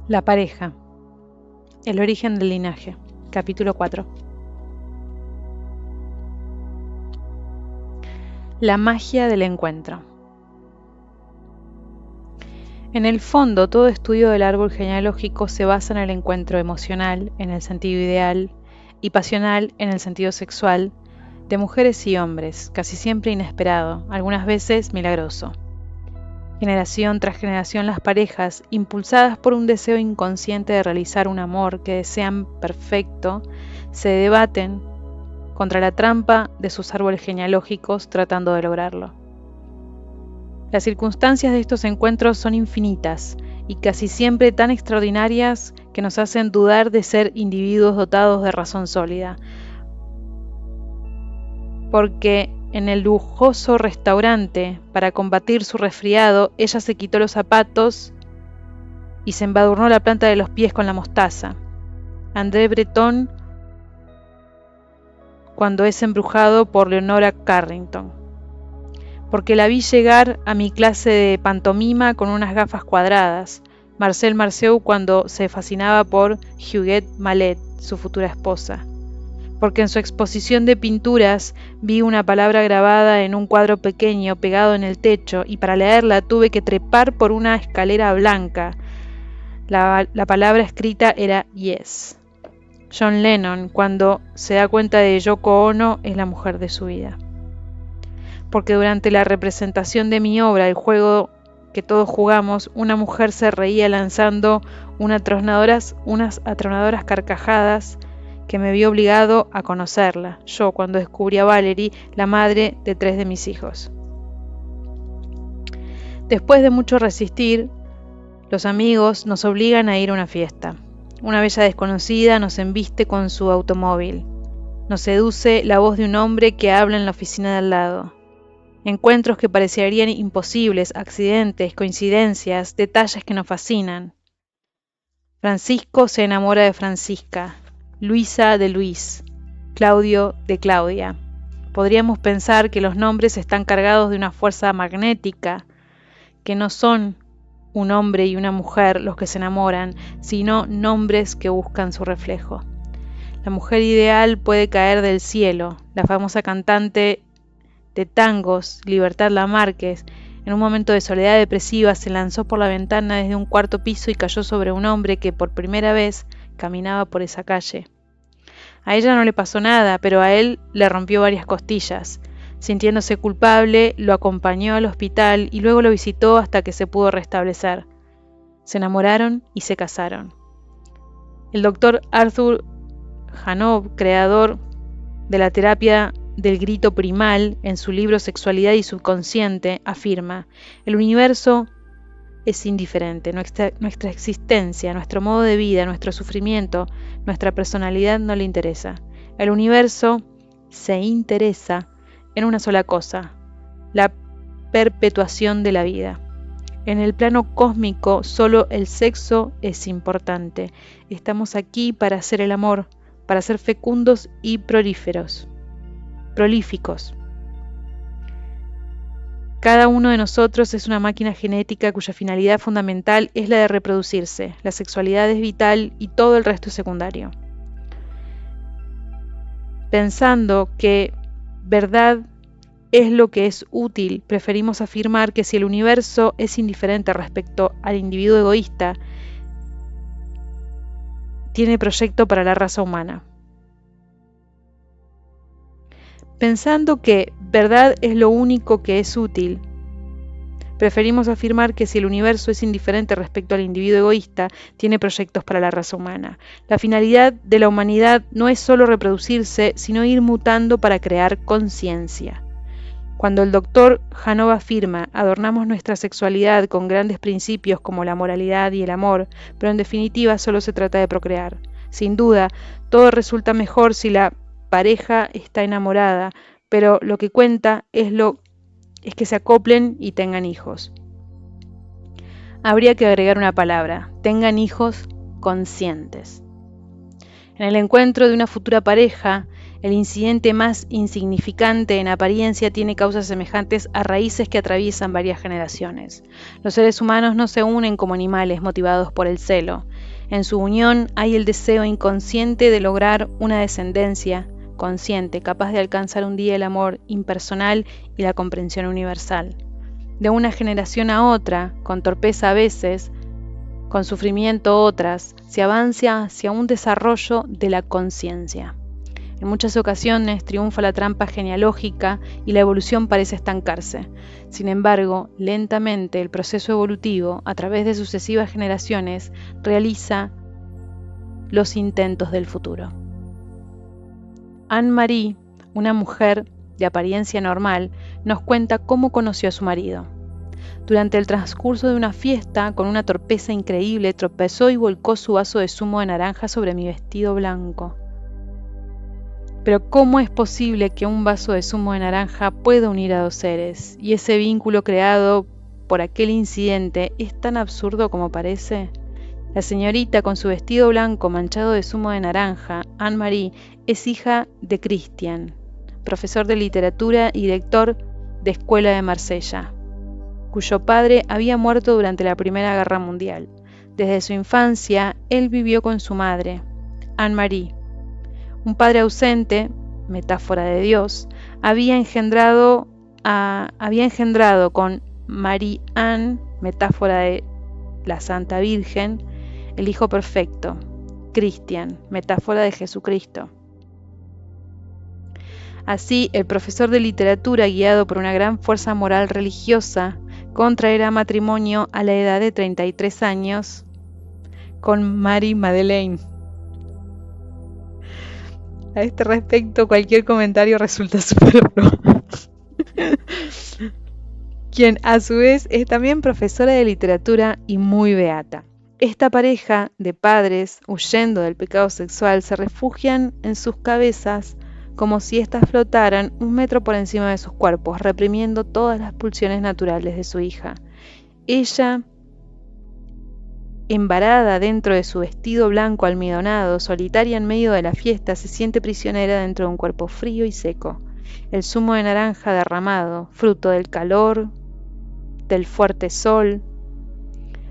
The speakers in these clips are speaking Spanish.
La pareja. El origen del linaje. Capítulo 4. La magia del encuentro. En el fondo, todo estudio del árbol genealógico se basa en el encuentro emocional, en el sentido ideal, y pasional, en el sentido sexual, de mujeres y hombres, casi siempre inesperado, algunas veces milagroso. Generación tras generación las parejas, impulsadas por un deseo inconsciente de realizar un amor que desean perfecto, se debaten contra la trampa de sus árboles genealógicos tratando de lograrlo. Las circunstancias de estos encuentros son infinitas y casi siempre tan extraordinarias que nos hacen dudar de ser individuos dotados de razón sólida. Porque en el lujoso restaurante, para combatir su resfriado, ella se quitó los zapatos y se embadurnó la planta de los pies con la mostaza. André Breton cuando es embrujado por Leonora Carrington. Porque la vi llegar a mi clase de pantomima con unas gafas cuadradas. Marcel Marceau cuando se fascinaba por Huguette Mallet, su futura esposa. Porque en su exposición de pinturas vi una palabra grabada en un cuadro pequeño pegado en el techo y para leerla tuve que trepar por una escalera blanca. La palabra escrita era Yes. John Lennon, cuando se da cuenta de Yoko Ono, es la mujer de su vida. Porque durante la representación de mi obra, el juego que todos jugamos, una mujer se reía lanzando unas atronadoras carcajadas que me vi obligado a conocerla, yo cuando descubrí a Valerie, la madre de 3 de mis hijos. Después de mucho resistir, los amigos nos obligan a ir a una fiesta. Una bella desconocida nos embiste con su automóvil. Nos seduce la voz de un hombre que habla en la oficina de al lado. Encuentros que parecerían imposibles, accidentes, coincidencias, detalles que nos fascinan. Francisco se enamora de Francisca, Luisa de Luis, Claudio de Claudia. Podríamos pensar que los nombres están cargados de una fuerza magnética, que no son un hombre y una mujer los que se enamoran, sino nombres que buscan su reflejo. La mujer ideal puede caer del cielo. La famosa cantante de tangos, Libertad Lamarque, en un momento de soledad depresiva se lanzó por la ventana desde un 4º piso y cayó sobre un hombre que por primera vez caminaba por esa calle. A ella no le pasó nada, pero a él le rompió varias costillas. Sintiéndose culpable, lo acompañó al hospital y luego lo visitó hasta que se pudo restablecer. Se enamoraron y se casaron. El doctor Arthur Janov, creador de la terapia del grito primal, en su libro Sexualidad y Subconsciente, afirma: el universo es indiferente, nuestra existencia, nuestro modo de vida, nuestro sufrimiento, nuestra personalidad no le interesa. El universo se interesa en una sola cosa, la perpetuación de la vida. En el plano cósmico, solo el sexo es importante. Estamos aquí para hacer el amor, para ser fecundos y prolíficos. Cada uno de nosotros es una máquina genética cuya finalidad fundamental es la de reproducirse. La sexualidad es vital y todo el resto es secundario. Pensando que verdad es lo que es útil, preferimos afirmar que si el universo es indiferente respecto al individuo egoísta, tiene proyecto para la raza humana. Pensando que verdad es lo único que es útil, preferimos afirmar que si el universo es indiferente respecto al individuo egoísta, tiene proyectos para la raza humana. La finalidad de la humanidad no es solo reproducirse, sino ir mutando para crear conciencia. Cuando el doctor Janov afirma, adornamos nuestra sexualidad con grandes principios como la moralidad y el amor, pero en definitiva solo se trata de procrear. Sin duda, todo resulta mejor si la pareja está enamorada, pero lo que cuenta es que se acoplen y tengan hijos. Habría que agregar una palabra: tengan hijos conscientes. En el encuentro de una futura pareja, El incidente más insignificante en apariencia tiene causas semejantes a raíces que atraviesan varias generaciones. Los seres humanos no se unen como animales motivados por el celo. En su unión hay el deseo inconsciente de lograr una descendencia consciente, capaz de alcanzar un día el amor impersonal y la comprensión universal. De una generación a otra, con torpeza a veces, con sufrimiento otras, se avanza hacia un desarrollo de la conciencia. En muchas ocasiones triunfa la trampa genealógica y la evolución parece estancarse. Sin embargo, lentamente el proceso evolutivo, a través de sucesivas generaciones, realiza los intentos del futuro. Anne-Marie, una mujer de apariencia normal, nos cuenta cómo conoció a su marido. Durante el transcurso de una fiesta, con una torpeza increíble, tropezó y volcó su vaso de zumo de naranja sobre mi vestido blanco. Pero ¿cómo es posible que un vaso de zumo de naranja pueda unir a dos seres? ¿Y ese vínculo creado por aquel incidente es tan absurdo como parece? La señorita con su vestido blanco manchado de zumo de naranja, Anne-Marie, es hija de Christian, profesor de literatura y director de escuela de Marsella, cuyo padre había muerto durante la Primera Guerra Mundial. Desde su infancia, él vivió con su madre, Anne-Marie. Un padre ausente, metáfora de Dios, había engendrado con Marie-Anne, metáfora de la Santa Virgen, el Hijo Perfecto, Christian, metáfora de Jesucristo. Así, el profesor de literatura, guiado por una gran fuerza moral religiosa, contraerá matrimonio a la edad de 33 años con Marie-Madeleine. A este respecto, cualquier comentario resulta superfluo. Quien a su vez es también profesora de literatura y muy beata. Esta pareja de padres, huyendo del pecado sexual, se refugian en sus cabezas como si éstas flotaran 1 metro por encima de sus cuerpos, reprimiendo todas las pulsiones naturales de su hija. Ella, embarada dentro de su vestido blanco almidonado, solitaria en medio de la fiesta, se siente prisionera dentro de un cuerpo frío y seco. El zumo de naranja derramado, fruto del calor, del fuerte sol,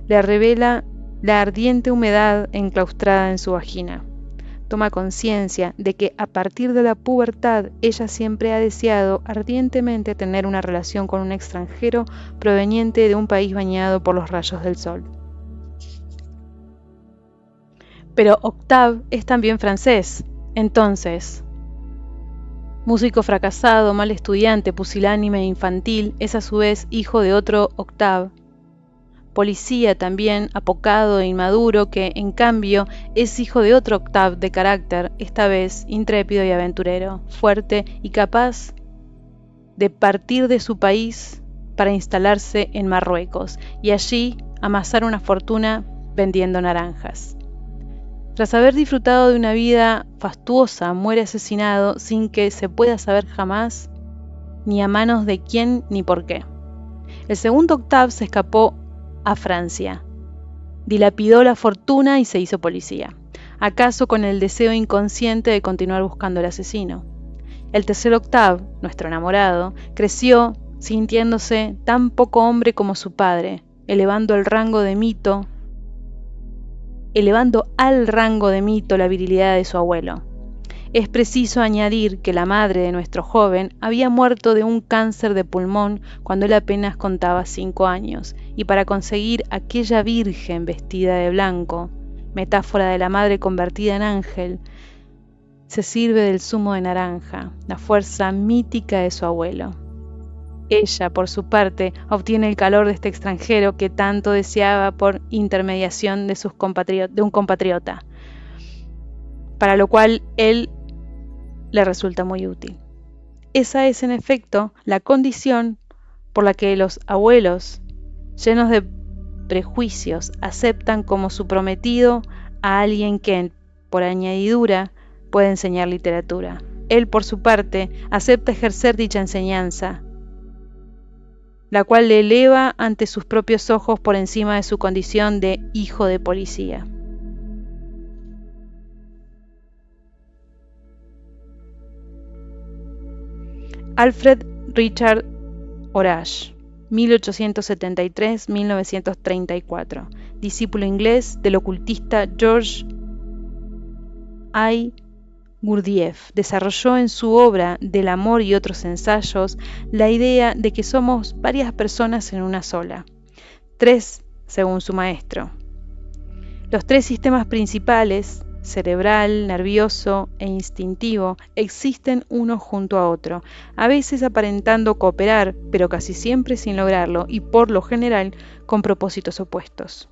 le revela la ardiente humedad enclaustrada en su vagina. Toma conciencia de que a partir de la pubertad ella siempre ha deseado ardientemente tener una relación con un extranjero proveniente de un país bañado por los rayos del sol. Pero Octave es también francés. Entonces, músico fracasado, mal estudiante, pusilánime e infantil, es a su vez hijo de otro Octave. Policía también, apocado e inmaduro, que, en cambio, es hijo de otro Octave de carácter, esta vez intrépido y aventurero, fuerte y capaz de partir de su país para instalarse en Marruecos y allí amasar una fortuna vendiendo naranjas. Tras haber disfrutado de una vida fastuosa, muere asesinado sin que se pueda saber jamás ni a manos de quién ni por qué. El segundo Octave se escapó a Francia, dilapidó la fortuna y se hizo policía, acaso con el deseo inconsciente de continuar buscando al asesino. El tercer Octave, nuestro enamorado, creció sintiéndose tan poco hombre como su padre, elevando al rango de mito la virilidad de su abuelo. Es preciso añadir que la madre de nuestro joven había muerto de un cáncer de pulmón cuando él apenas contaba 5 años, y para conseguir aquella virgen vestida de blanco, metáfora de la madre convertida en ángel, se sirve del zumo de naranja, la fuerza mítica de su abuelo. Ella, por su parte, obtiene el calor de este extranjero que tanto deseaba por intermediación de un compatriota, para lo cual él le resulta muy útil. Esa es, en efecto, la condición por la que los abuelos, llenos de prejuicios, aceptan como su prometido a alguien que, por añadidura, puede enseñar literatura. Él, por su parte, acepta ejercer dicha enseñanza, la cual le eleva ante sus propios ojos por encima de su condición de hijo de policía. Alfred Richard Horace, 1873-1934, discípulo inglés del ocultista George I. Gurdjieff, desarrolló en su obra Del amor y otros ensayos la idea de que somos varias personas en una sola, tres según su maestro. Los tres sistemas principales, cerebral, nervioso e instintivo, existen uno junto a otro, a veces aparentando cooperar, pero casi siempre sin lograrlo y por lo general con propósitos opuestos.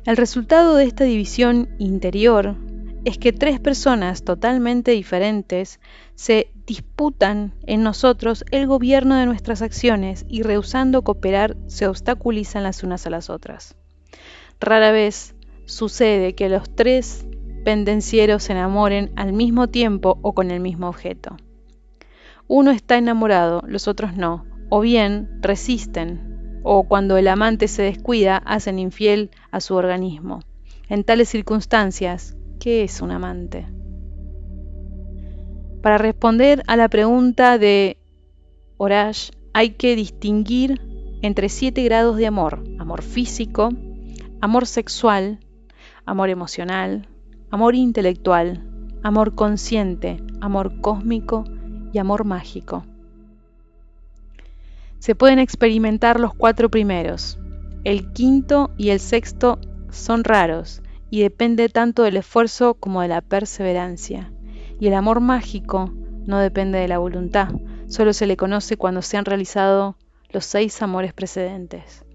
El resultado de esta división interior es que tres personas totalmente diferentes se disputan en nosotros el gobierno de nuestras acciones y rehusando cooperar se obstaculizan las unas a las otras. Rara vez sucede que los tres pendencieros se enamoren al mismo tiempo o con el mismo objeto. Uno está enamorado, los otros no, o bien resisten, o cuando el amante se descuida hacen infiel a su organismo. En tales circunstancias, ¿qué es un amante? Para responder a la pregunta de Horace, hay que distinguir entre 7 grados de amor: amor físico, amor sexual, amor emocional, amor intelectual, amor consciente, amor cósmico y amor mágico. Se pueden experimentar los 4 primeros. El quinto y el sexto son raros y depende tanto del esfuerzo como de la perseverancia. Y el amor mágico no depende de la voluntad, solo se le conoce cuando se han realizado los 6 amores precedentes.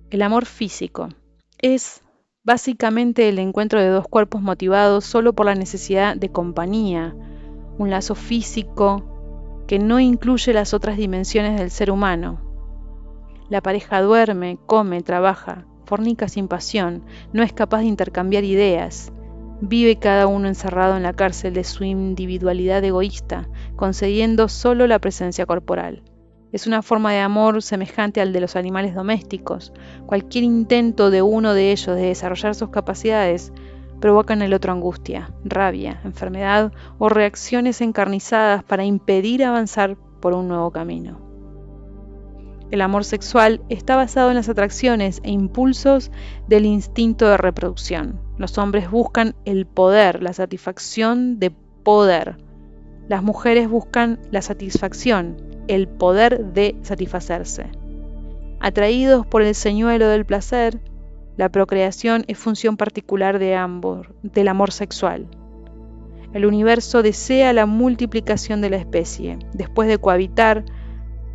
El amor físico es básicamente el encuentro de dos cuerpos motivados solo por la necesidad de compañía, un lazo físico que no incluye las otras dimensiones del ser humano. La pareja duerme, come, trabaja, fornica sin pasión, no es capaz de intercambiar ideas, vive cada uno encerrado en la cárcel de su individualidad egoísta, concediendo solo la presencia corporal. Es una forma de amor semejante al de los animales domésticos. Cualquier intento de uno de ellos de desarrollar sus capacidades provoca en el otro angustia, rabia, enfermedad o reacciones encarnizadas para impedir avanzar por un nuevo camino. El amor sexual está basado en las atracciones e impulsos del instinto de reproducción. Los hombres buscan el poder, la satisfacción de poder. Las mujeres buscan la satisfacción, el poder de satisfacerse. Atraídos por el señuelo del placer, la procreación es función particular de ambos, del amor sexual. El universo desea la multiplicación de la especie. Después de cohabitar,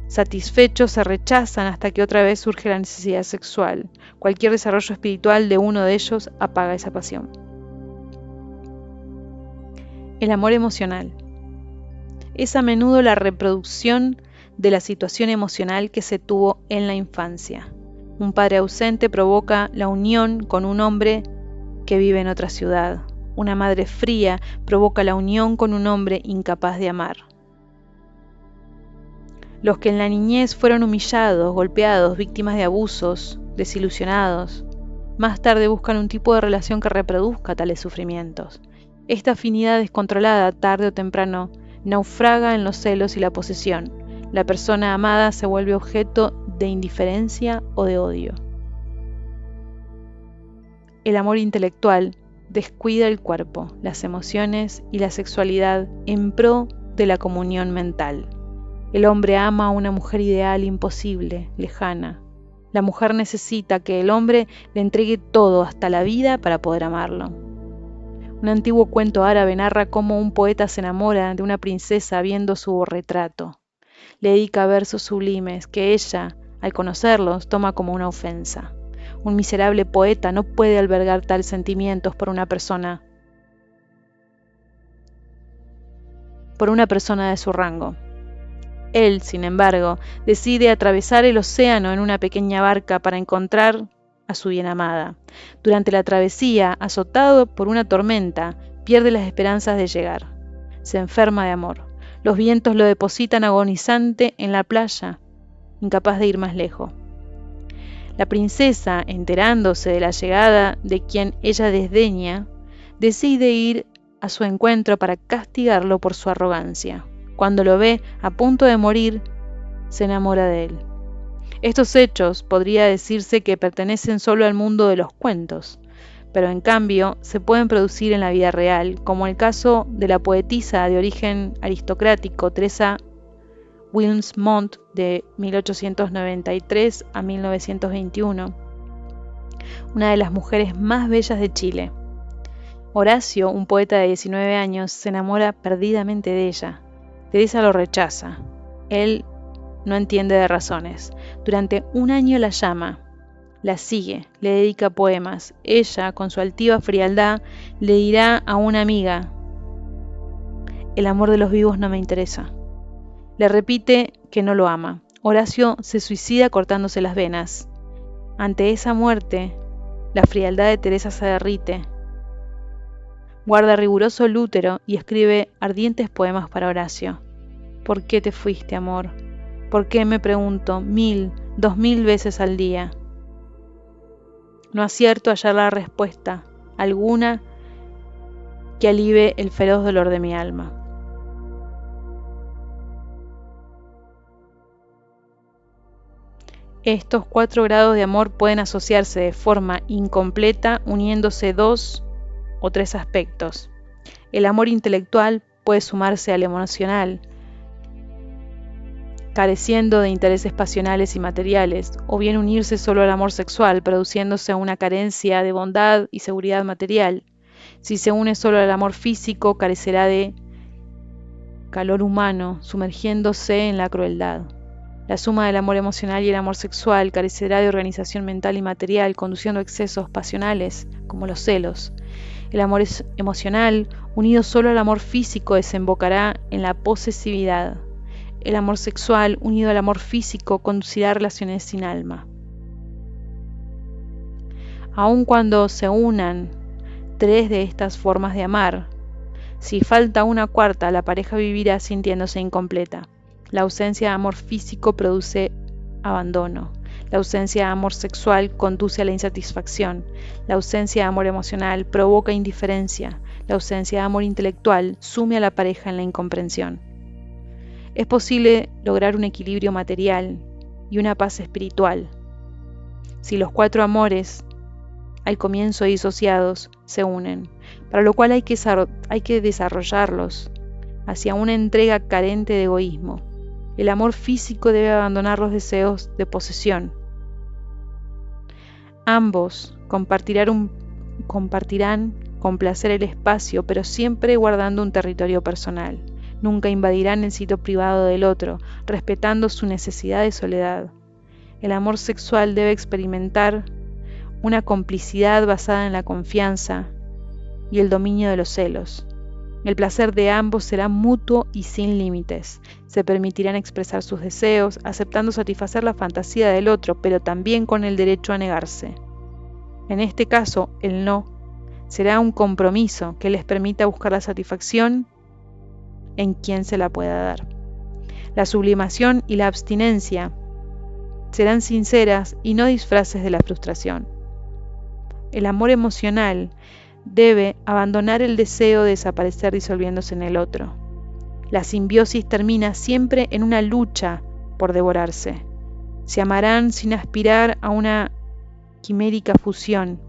satisfechos se rechazan hasta que otra vez surge la necesidad sexual. Cualquier desarrollo espiritual de uno de ellos apaga esa pasión. El amor emocional es a menudo la reproducción de la situación emocional que se tuvo en la infancia. Un padre ausente provoca la unión con un hombre que vive en otra ciudad. Una madre fría provoca la unión con un hombre incapaz de amar. Los que en la niñez fueron humillados, golpeados, víctimas de abusos, desilusionados, más tarde buscan un tipo de relación que reproduzca tales sufrimientos. Esta afinidad descontrolada, tarde o temprano, naufraga en los celos y la posesión. La persona amada se vuelve objeto de indiferencia o de odio. El amor intelectual descuida el cuerpo, las emociones y la sexualidad en pro de la comunión mental. El hombre ama a una mujer ideal, imposible, lejana. La mujer necesita que el hombre le entregue todo, hasta la vida, para poder amarlo. Un antiguo cuento árabe narra cómo un poeta se enamora de una princesa viendo su retrato. Le dedica versos sublimes que ella, al conocerlos, toma como una ofensa. Un miserable poeta no puede albergar tales sentimientos por una persona de su rango. Él, sin embargo, decide atravesar el océano en una pequeña barca para encontrar a su bien amada. Durante la travesía, azotado por una tormenta, pierde las esperanzas de llegar. Se enferma de amor. Los vientos lo depositan agonizante en la playa, incapaz de ir más lejos. La princesa, enterándose de la llegada de quien ella desdeña, decide ir a su encuentro para castigarlo por su arrogancia. Cuando lo ve a punto de morir, se enamora de él. Estos hechos podría decirse que pertenecen solo al mundo de los cuentos, pero en cambio se pueden producir en la vida real, como el caso de la poetisa de origen aristocrático Teresa Wilmsmont de 1893 a 1921, una de las mujeres más bellas de Chile. Horacio, un poeta de 19 años, se enamora perdidamente de ella. Teresa lo rechaza. Él no entiende de razones. Durante un año la llama, la sigue, le dedica poemas. Ella, con su altiva frialdad, le dirá a una amiga: el amor de los vivos no me interesa. Le repite que no lo ama. Horacio se suicida cortándose las venas. Ante esa muerte, la frialdad de Teresa se derrite. Guarda riguroso lútero y escribe ardientes poemas para Horacio. ¿Por qué te fuiste, amor? ¿Por qué, me pregunto, 1000, 2000 veces al día? No acierto a hallar la respuesta alguna que alivie el feroz dolor de mi alma. Estos 4 grados de amor pueden asociarse de forma incompleta uniéndose 2 o 3 aspectos. El amor intelectual puede sumarse al emocional, careciendo de intereses pasionales y materiales, o bien unirse solo al amor sexual, produciéndose una carencia de bondad y seguridad material. Si se une solo al amor físico, carecerá de calor humano, sumergiéndose en la crueldad. La suma del amor emocional y el amor sexual carecerá de organización mental y material, conduciendo a excesos pasionales, como los celos. El amor emocional, unido solo al amor físico, desembocará en la posesividad. El amor sexual, unido al amor físico, conducirá a relaciones sin alma. Aun cuando se unan 3 de estas formas de amar, si falta una cuarta, la pareja vivirá sintiéndose incompleta. La ausencia de amor físico produce abandono. La ausencia de amor sexual conduce a la insatisfacción. La ausencia de amor emocional provoca indiferencia. La ausencia de amor intelectual sume a la pareja en la incomprensión. Es posible lograr un equilibrio material y una paz espiritual si los 4 amores, al comienzo disociados, se unen, para lo cual hay que desarrollarlos hacia una entrega carente de egoísmo. El amor físico debe abandonar los deseos de posesión. Ambos compartirán con placer el espacio, pero siempre guardando un territorio personal. Nunca invadirán el sitio privado del otro, respetando su necesidad de soledad. El amor sexual debe experimentar una complicidad basada en la confianza y el dominio de los celos. El placer de ambos será mutuo y sin límites. Se permitirán expresar sus deseos, aceptando satisfacer la fantasía del otro, pero también con el derecho a negarse. En este caso, el no será un compromiso que les permita buscar la satisfacción en quien se la pueda dar. La sublimación y la abstinencia serán sinceras y no disfraces de la frustración. El amor emocional debe abandonar el deseo de desaparecer disolviéndose en el otro. La simbiosis termina siempre en una lucha por devorarse. Se amarán sin aspirar a una quimérica fusión,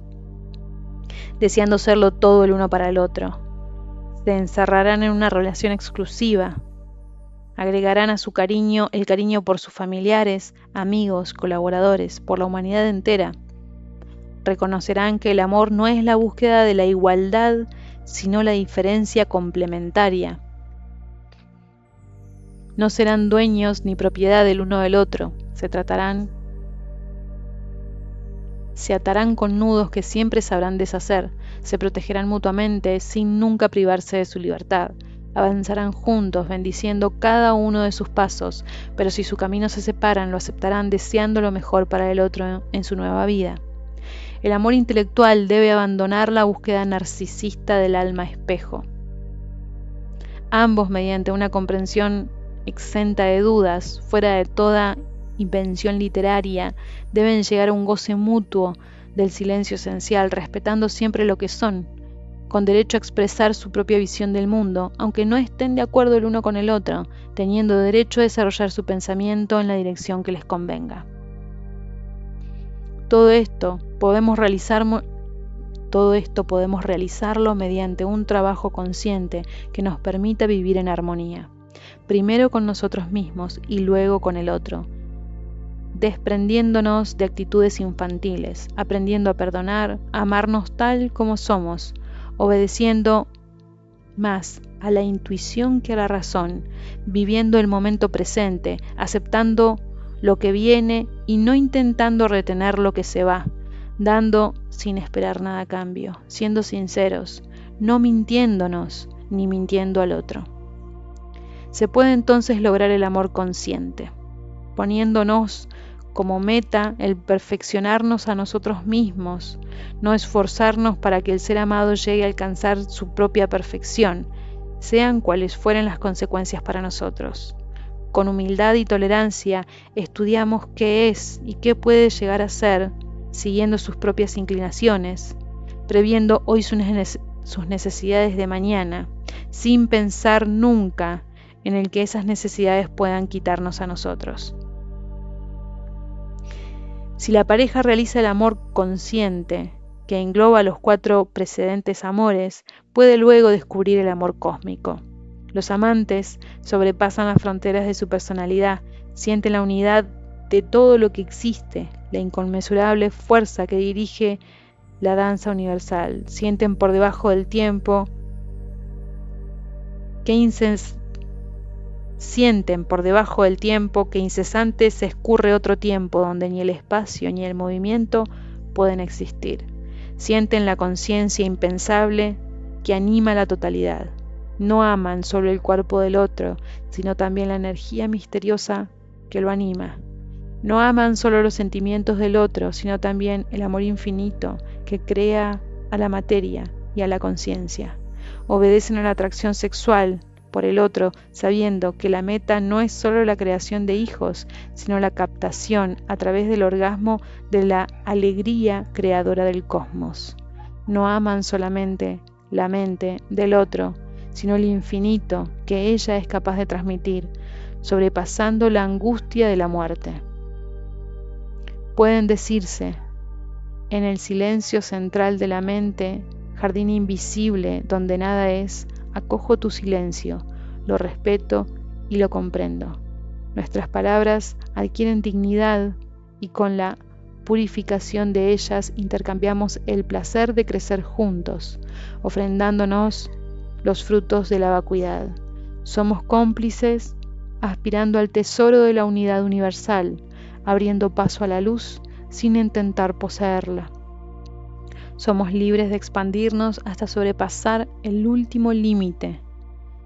deseando serlo todo el uno para el otro. Se encerrarán en una relación exclusiva. Agregarán a su cariño el cariño por sus familiares, amigos, colaboradores, por la humanidad entera. Reconocerán que el amor no es la búsqueda de la igualdad, sino la diferencia complementaria. No serán dueños ni propiedad del uno del otro, se atarán con nudos que siempre sabrán deshacer, se protegerán mutuamente sin nunca privarse de su libertad. Avanzarán juntos, bendiciendo cada uno de sus pasos, pero si su camino se separan, lo aceptarán deseando lo mejor para el otro en su nueva vida. El amor intelectual debe abandonar la búsqueda narcisista del alma espejo. Ambos, mediante una comprensión exenta de dudas, fuera de toda invención literaria, deben llegar a un goce mutuo del silencio esencial, respetando siempre lo que son, con derecho a expresar su propia visión del mundo, aunque no estén de acuerdo el uno con el otro, teniendo derecho a desarrollar su pensamiento en la dirección que les convenga. Todo esto podemos realizarlo mediante un trabajo consciente que nos permita vivir en armonía, primero con nosotros mismos y luego con el otro, desprendiéndonos de actitudes infantiles, aprendiendo a perdonar, a amarnos tal como somos, obedeciendo más a la intuición que a la razón, viviendo el momento presente, aceptando lo que viene y no intentando retener lo que se va, dando sin esperar nada a cambio, siendo sinceros, no mintiéndonos ni mintiendo al otro. Se puede entonces lograr el amor consciente, poniéndonos como meta el perfeccionarnos a nosotros mismos, no esforzarnos para que el ser amado llegue a alcanzar su propia perfección, sean cuales fueren las consecuencias para nosotros. Con humildad y tolerancia estudiamos qué es y qué puede llegar a ser, siguiendo sus propias inclinaciones, previendo hoy sus necesidades de mañana, sin pensar nunca en el que esas necesidades puedan quitarnos a nosotros. Si la pareja realiza el amor consciente, que engloba los 4 precedentes amores, puede luego descubrir el amor cósmico. Los amantes sobrepasan las fronteras de su personalidad, sienten la unidad de todo lo que existe, la inconmensurable fuerza que dirige la danza universal, sienten por debajo del tiempo que incesante se escurre otro tiempo donde ni el espacio ni el movimiento pueden existir. Sienten la conciencia impensable que anima la totalidad. No aman solo el cuerpo del otro, sino también la energía misteriosa que lo anima. No aman solo los sentimientos del otro, sino también el amor infinito que crea a la materia y a la conciencia. Obedecen a la atracción sexual por el otro, sabiendo que la meta no es solo la creación de hijos, sino la captación a través del orgasmo de la alegría creadora del cosmos. No aman solamente la mente del otro, sino el infinito que ella es capaz de transmitir, sobrepasando la angustia de la muerte. Pueden decirse, en el silencio central de la mente, jardín invisible donde nada es, acojo tu silencio, lo respeto y lo comprendo. Nuestras palabras adquieren dignidad y con la purificación de ellas intercambiamos el placer de crecer juntos, ofrendándonos los frutos de la vacuidad. Somos cómplices aspirando al tesoro de la unidad universal, abriendo paso a la luz sin intentar poseerla. Somos libres de expandirnos hasta sobrepasar el último límite,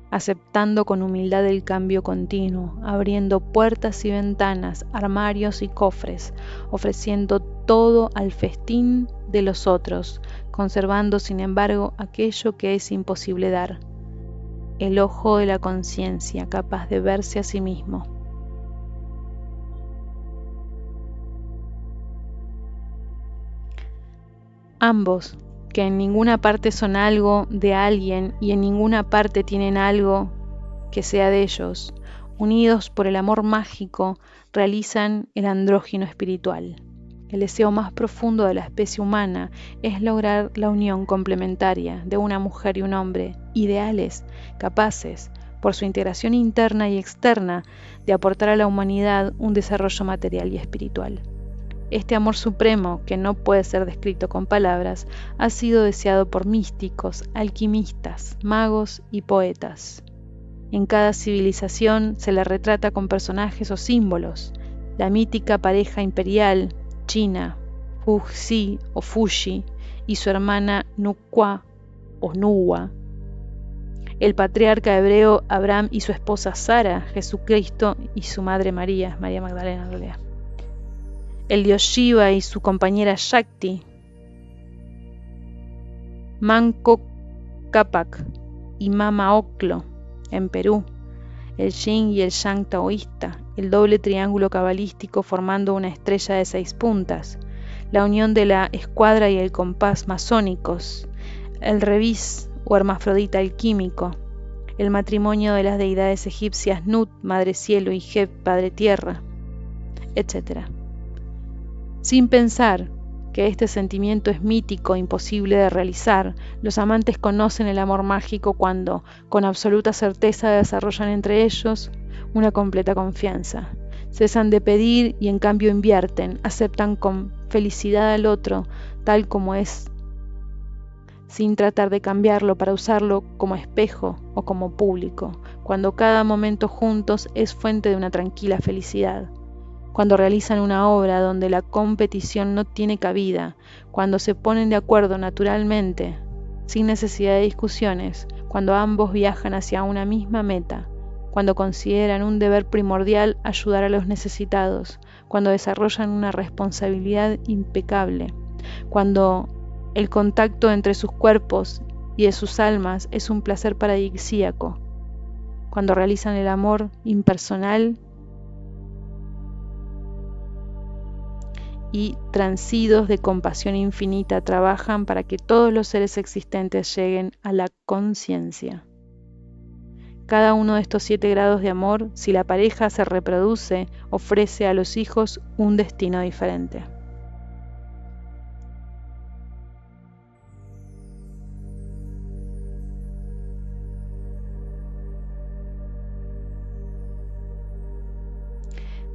aceptando con humildad el cambio continuo, abriendo puertas y ventanas, armarios y cofres, ofreciendo todo al festín de los otros, conservando sin embargo aquello que es imposible dar, el ojo de la conciencia capaz de verse a sí mismo. Ambos, que en ninguna parte son algo de alguien y en ninguna parte tienen algo que sea de ellos, unidos por el amor mágico, realizan el andrógino espiritual. El deseo más profundo de la especie humana es lograr la unión complementaria de una mujer y un hombre, ideales, capaces, por su integración interna y externa, de aportar a la humanidad un desarrollo material y espiritual. Este amor supremo, que no puede ser descrito con palabras, ha sido deseado por místicos, alquimistas, magos y poetas. En cada civilización se la retrata con personajes o símbolos. La mítica pareja imperial, China, Fuxi o Fushi, y su hermana Nukwa o Nuwa. El patriarca hebreo Abraham y su esposa Sara, Jesucristo y su madre María, María Magdalena en realidad. El dios Shiva y su compañera Shakti, Manco Cápac y Mama Oclo en Perú, el yin y el yang taoísta, el doble triángulo cabalístico formando una estrella de 6 puntas, la unión de la escuadra y el compás masónicos, el Rebis o hermafrodita alquímico, el matrimonio de las deidades egipcias Nut, Madre Cielo, y Geb, Padre Tierra, etc. Sin pensar que este sentimiento es mítico, imposible de realizar, los amantes conocen el amor mágico cuando, con absoluta certeza, desarrollan entre ellos una completa confianza. Cesan de pedir y en cambio invierten, aceptan con felicidad al otro tal como es, sin tratar de cambiarlo para usarlo como espejo o como público, cuando cada momento juntos es fuente de una tranquila felicidad. Cuando realizan una obra donde la competición no tiene cabida, cuando se ponen de acuerdo naturalmente, sin necesidad de discusiones, cuando ambos viajan hacia una misma meta, cuando consideran un deber primordial ayudar a los necesitados, cuando desarrollan una responsabilidad impecable, cuando el contacto entre sus cuerpos y de sus almas es un placer paradisíaco, cuando realizan el amor impersonal y transidos de compasión infinita trabajan para que todos los seres existentes lleguen a la conciencia. Cada uno de estos 7 grados de amor, si la pareja se reproduce, ofrece a los hijos un destino diferente.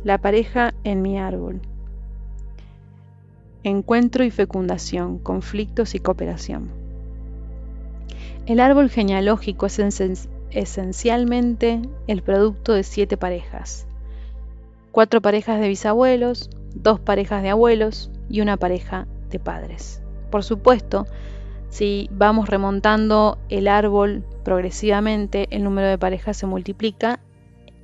La pareja en mi árbol. Encuentro y fecundación, conflictos y cooperación. El árbol genealógico es esencialmente el producto de 7 parejas. 4 parejas de bisabuelos, 2 parejas de abuelos y una pareja de padres. Por supuesto, si vamos remontando el árbol progresivamente, el número de parejas se multiplica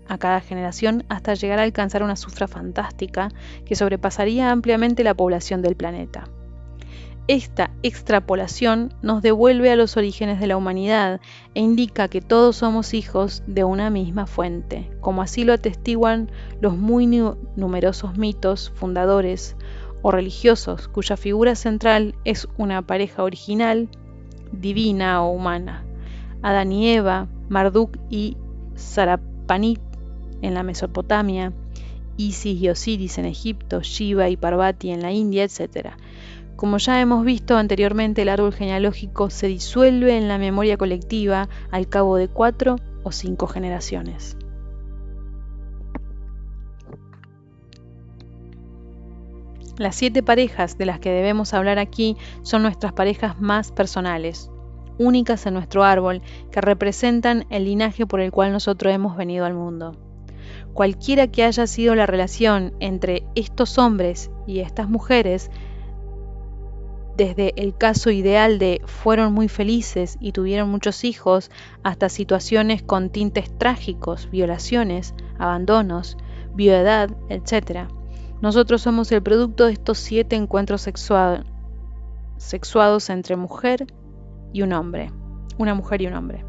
a cada generación hasta llegar a alcanzar una cifra fantástica que sobrepasaría ampliamente la población del planeta. Esta extrapolación nos devuelve a los orígenes de la humanidad e indica que todos somos hijos de una misma fuente, como así lo atestiguan los muy numerosos mitos fundadores o religiosos cuya figura central es una pareja original, divina o humana, Adán y Eva, Marduk y Sarapanit en la Mesopotamia, Isis y Osiris en Egipto, Shiva y Parvati en la India, etc. Como ya hemos visto anteriormente, el árbol genealógico se disuelve en la memoria colectiva al cabo de 4 o 5 generaciones. Las 7 parejas de las que debemos hablar aquí son nuestras parejas más personales, únicas en nuestro árbol, que representan el linaje por el cual nosotros hemos venido al mundo. Cualquiera que haya sido la relación entre estos hombres y estas mujeres, desde el caso ideal de fueron muy felices y tuvieron muchos hijos, hasta situaciones con tintes trágicos, violaciones, abandonos, viudedad, etc. Nosotros somos el producto de estos 7 encuentros sexuados entre mujer y un hombre, una mujer y un hombre.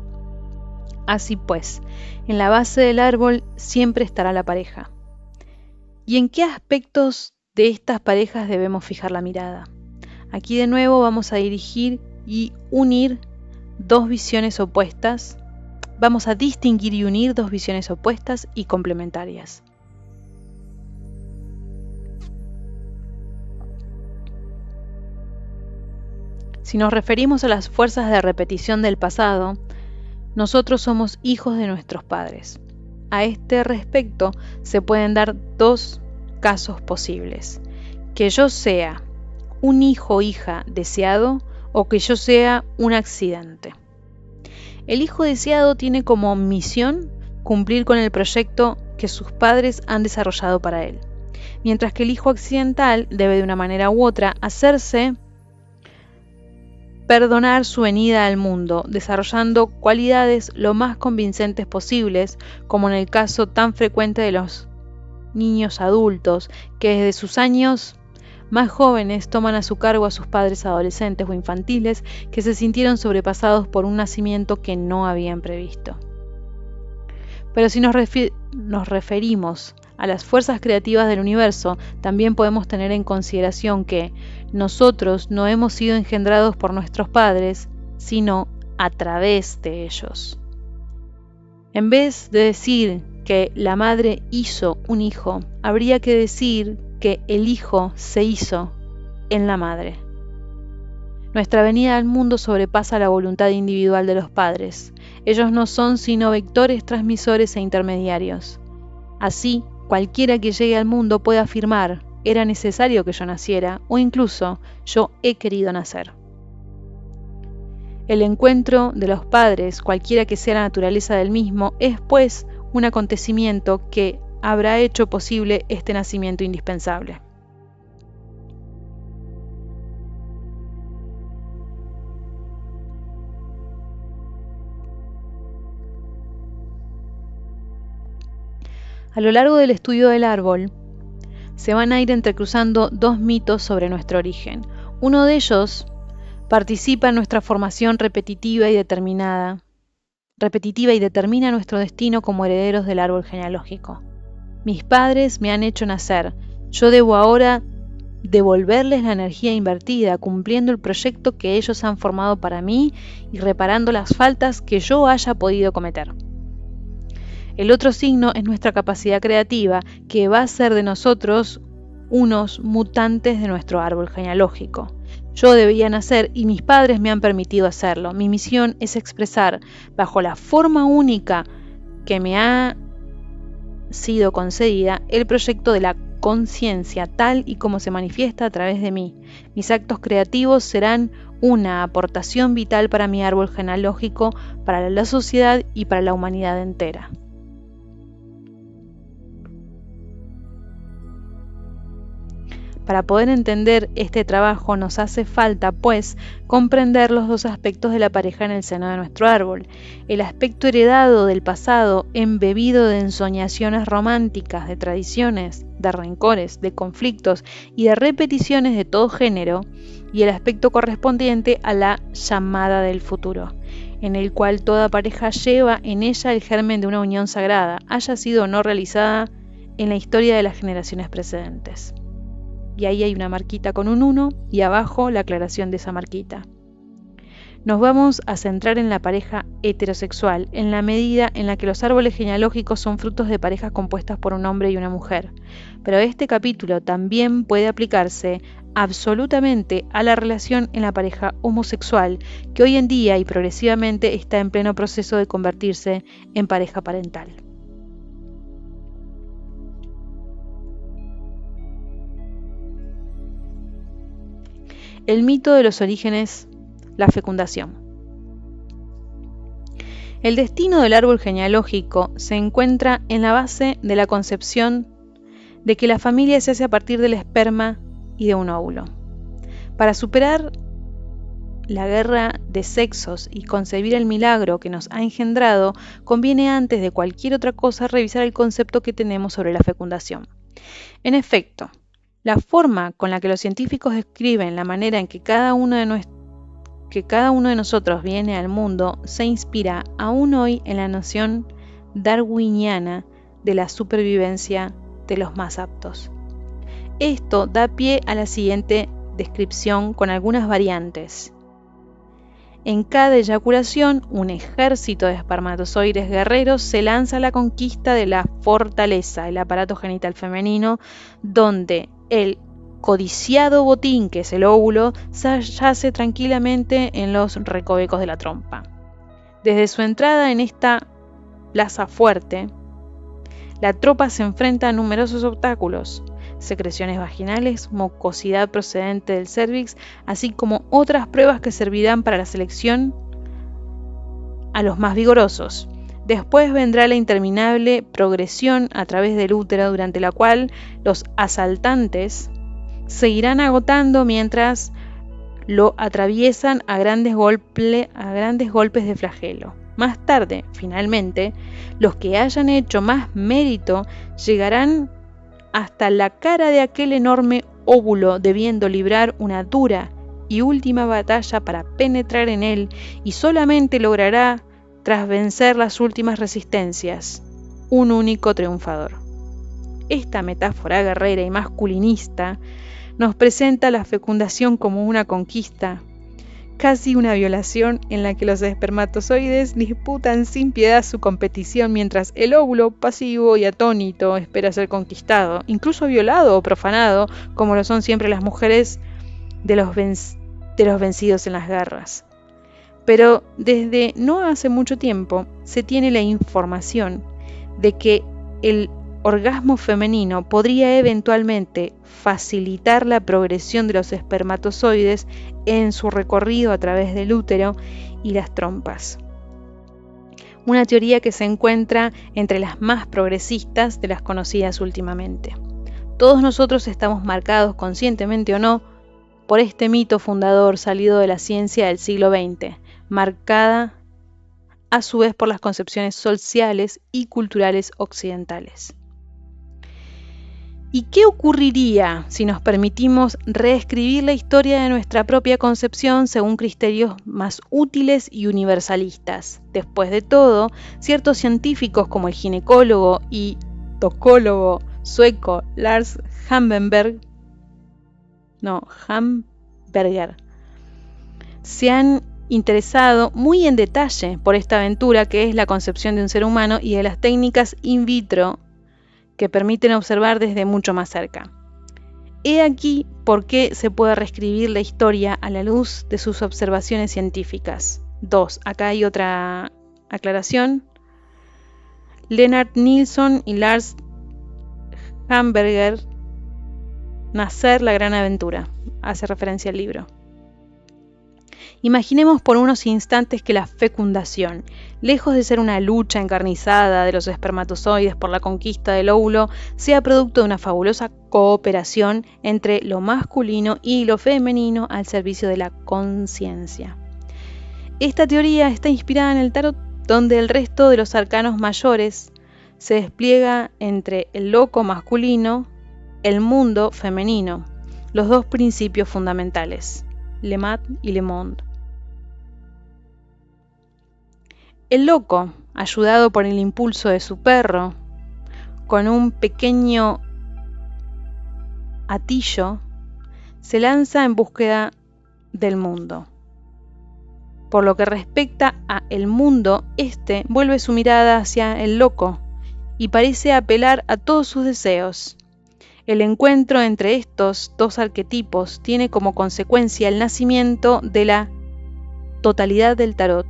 Así pues, en la base del árbol siempre estará la pareja. ¿Y en qué aspectos de estas parejas debemos fijar la mirada? Aquí de nuevo vamos a dirigir y unir 2 visiones opuestas. Vamos a distinguir y unir 2 visiones opuestas y complementarias. Si nos referimos a las fuerzas de repetición del pasado, nosotros somos hijos de nuestros padres. A este respecto se pueden dar 2 casos posibles: que yo sea un hijo o hija deseado o que yo sea un accidente. El hijo deseado tiene como misión cumplir con el proyecto que sus padres han desarrollado para él, mientras que el hijo accidental debe de una manera u otra hacerse perdonar su venida al mundo, desarrollando cualidades lo más convincentes posibles, como en el caso tan frecuente de los niños adultos, que desde sus años más jóvenes toman a su cargo a sus padres adolescentes o infantiles que se sintieron sobrepasados por un nacimiento que no habían previsto. Pero si nos referimos a las fuerzas creativas del universo, también podemos tener en consideración que nosotros no hemos sido engendrados por nuestros padres, sino a través de ellos. En vez de decir que la madre hizo un hijo, habría que decir que el hijo se hizo en la madre. Nuestra venida al mundo sobrepasa la voluntad individual de los padres. Ellos no son sino vectores, transmisores e intermediarios. Así, cualquiera que llegue al mundo puede afirmar, era necesario que yo naciera, o incluso, yo he querido nacer. El encuentro de los padres, cualquiera que sea la naturaleza del mismo, es pues un acontecimiento que habrá hecho posible este nacimiento indispensable. A lo largo del estudio del árbol, se van a ir entrecruzando dos mitos sobre nuestro origen. Uno de ellos participa en nuestra formación repetitiva y determina nuestro destino como herederos del árbol genealógico. Mis padres me han hecho nacer, yo debo ahora devolverles la energía invertida, cumpliendo el proyecto que ellos han formado para mí y reparando las faltas que yo haya podido cometer. El otro signo es nuestra capacidad creativa, que va a hacer de nosotros unos mutantes de nuestro árbol genealógico. Yo debía nacer y mis padres me han permitido hacerlo. Mi misión es expresar, bajo la forma única que me ha sido concedida, el proyecto de la conciencia tal y como se manifiesta a través de mí. Mis actos creativos serán una aportación vital para mi árbol genealógico, para la sociedad y para la humanidad entera. Para poder entender este trabajo nos hace falta, pues, comprender los dos aspectos de la pareja en el seno de nuestro árbol. El aspecto heredado del pasado, embebido de ensoñaciones románticas, de tradiciones, de rencores, de conflictos y de repeticiones de todo género, y el aspecto correspondiente a la llamada del futuro, en el cual toda pareja lleva en ella el germen de una unión sagrada, haya sido o no realizada en la historia de las generaciones precedentes. Y ahí hay una marquita con un 1 y abajo la aclaración de esa marquita. Nos vamos a centrar en la pareja heterosexual, en la medida en la que los árboles genealógicos son frutos de parejas compuestas por un hombre y una mujer. Pero este capítulo también puede aplicarse absolutamente a la relación en la pareja homosexual, que hoy en día y progresivamente está en pleno proceso de convertirse en pareja parental. El mito de los orígenes, la fecundación. El destino del árbol genealógico se encuentra en la base de la concepción de que la familia se hace a partir del esperma y de un óvulo. Para superar la guerra de sexos y concebir el milagro que nos ha engendrado, conviene antes de cualquier otra cosa revisar el concepto que tenemos sobre la fecundación. En efecto, la forma con la que los científicos describen la manera en que cada uno de nosotros viene al mundo se inspira aún hoy en la noción darwiniana de la supervivencia de los más aptos. Esto da pie a la siguiente descripción con algunas variantes. En cada eyaculación, un ejército de espermatozoides guerreros se lanza a la conquista de la fortaleza, el aparato genital femenino, donde el codiciado botín, que es el óvulo, yace tranquilamente en los recovecos de la trompa. Desde su entrada en esta plaza fuerte, la tropa se enfrenta a numerosos obstáculos: secreciones vaginales, mucosidad procedente del cérvix, así como otras pruebas que servirán para la selección a los más vigorosos. Después vendrá la interminable progresión a través del útero, durante la cual los asaltantes se irán agotando mientras lo atraviesan a grandes golpes de flagelo. Más tarde, finalmente, los que hayan hecho más mérito llegarán hasta la cara de aquel enorme óvulo, debiendo librar una dura y última batalla para penetrar en él, y solamente logrará, tras vencer las últimas resistencias, un único triunfador. Esta metáfora guerrera y masculinista nos presenta la fecundación como una conquista casi una violación en la que los espermatozoides disputan sin piedad su competición mientras el óvulo, pasivo y atónito, espera ser conquistado, incluso violado o profanado, como lo son siempre las mujeres de los vencidos en las guerras. Pero desde no hace mucho tiempo se tiene la información de que el orgasmo femenino podría eventualmente facilitar la progresión de los espermatozoides en su recorrido a través del útero y las trompas. Una teoría que se encuentra entre las más progresistas de las conocidas últimamente. Todos nosotros estamos marcados, conscientemente o no, por este mito fundador salido de la ciencia del siglo XX, marcada a su vez por las concepciones sociales y culturales occidentales. ¿Y qué ocurriría si nos permitimos reescribir la historia de nuestra propia concepción según criterios más útiles y universalistas? Después de todo, ciertos científicos como el ginecólogo y tocólogo sueco Lars Hamberger se han interesado muy en detalle por esta aventura que es la concepción de un ser humano y de las técnicas in vitro que permiten observar desde mucho más cerca. He aquí por qué se puede reescribir la historia a la luz de sus observaciones científicas. 2. Acá hay otra aclaración. Lennart Nilsson y Lars Hamberger, Nacer la gran aventura. Hace referencia al libro. Imaginemos por unos instantes que la fecundación, lejos de ser una lucha encarnizada de los espermatozoides por la conquista del óvulo, sea producto de una fabulosa cooperación entre lo masculino y lo femenino al servicio de la conciencia. Esta teoría está inspirada en el tarot, donde el resto de los arcanos mayores se despliega entre el loco masculino, el mundo femenino, los dos principios fundamentales, Le Mat y Le Monde. El loco, ayudado por el impulso de su perro, con un pequeño atillo, se lanza en búsqueda del mundo. Por lo que respecta a el mundo, este vuelve su mirada hacia el loco y parece apelar a todos sus deseos. El encuentro entre estos dos arquetipos tiene como consecuencia el nacimiento de la totalidad del tarot.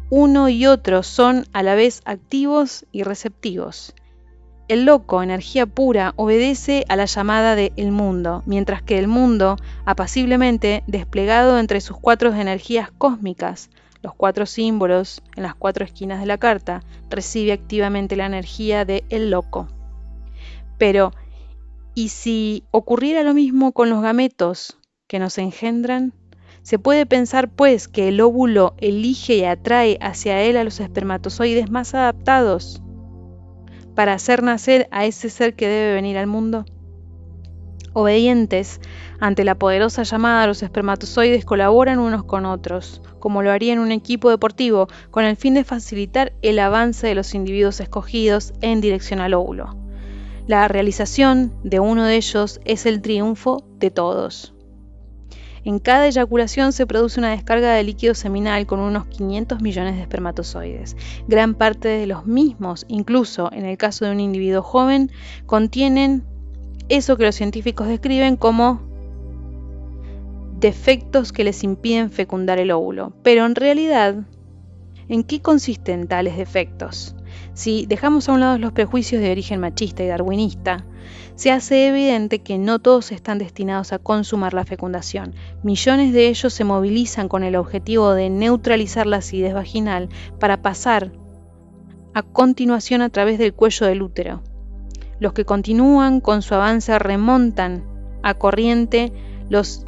Uno y otro son a la vez activos y receptivos. El loco, energía pura, obedece a la llamada de el mundo, mientras que el mundo, apaciblemente desplegado entre sus cuatro energías cósmicas, los cuatro símbolos en las cuatro esquinas de la carta, recibe activamente la energía de el loco. Pero, ¿y si ocurriera lo mismo con los gametos que nos engendran? Se puede pensar, pues, que el óvulo elige y atrae hacia él a los espermatozoides más adaptados para hacer nacer a ese ser que debe venir al mundo. Obedientes ante la poderosa llamada, los espermatozoides colaboran unos con otros, como lo haría en un equipo deportivo, con el fin de facilitar el avance de los individuos escogidos en dirección al óvulo. La realización de uno de ellos es el triunfo de todos. En cada eyaculación se produce una descarga de líquido seminal con unos 500 millones de espermatozoides. Gran parte de los mismos, incluso en el caso de un individuo joven, contienen eso que los científicos describen como defectos que les impiden fecundar el óvulo. Pero en realidad, ¿en qué consisten tales defectos? Si dejamos a un lado los prejuicios de origen machista y darwinista, se hace evidente que no todos están destinados a consumar la fecundación. Millones de ellos se movilizan con el objetivo de neutralizar la acidez vaginal para pasar a continuación a través del cuello del útero. Los que continúan con su avance remontan a corriente los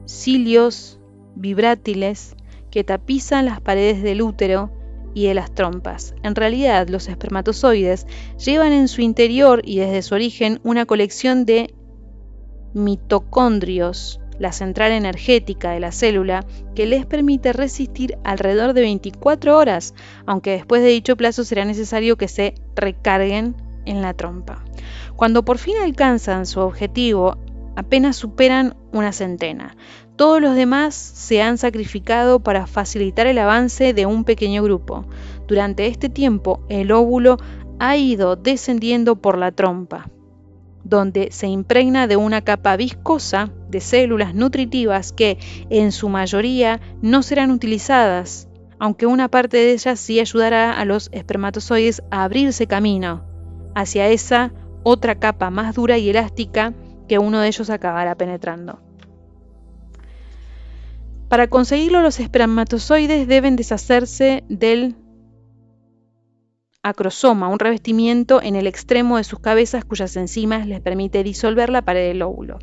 cilios vibrátiles que tapizan las paredes del útero y de las trompas. En realidad, los espermatozoides llevan en su interior y desde su origen una colección de mitocondrios, la central energética de la célula, que les permite resistir alrededor de 24 horas, aunque después de dicho plazo será necesario que se recarguen en la trompa. Cuando por fin alcanzan su objetivo, apenas superan una centena. Todos los demás se han sacrificado para facilitar el avance de un pequeño grupo. Durante este tiempo, el óvulo ha ido descendiendo por la trompa, donde se impregna de una capa viscosa de células nutritivas que, en su mayoría, no serán utilizadas, aunque una parte de ellas sí ayudará a los espermatozoides a abrirse camino hacia esa otra capa más dura y elástica que uno de ellos acabará penetrando. Para conseguirlo, los espermatozoides deben deshacerse del acrosoma, un revestimiento en el extremo de sus cabezas cuyas enzimas les permite disolver la pared del óvulo.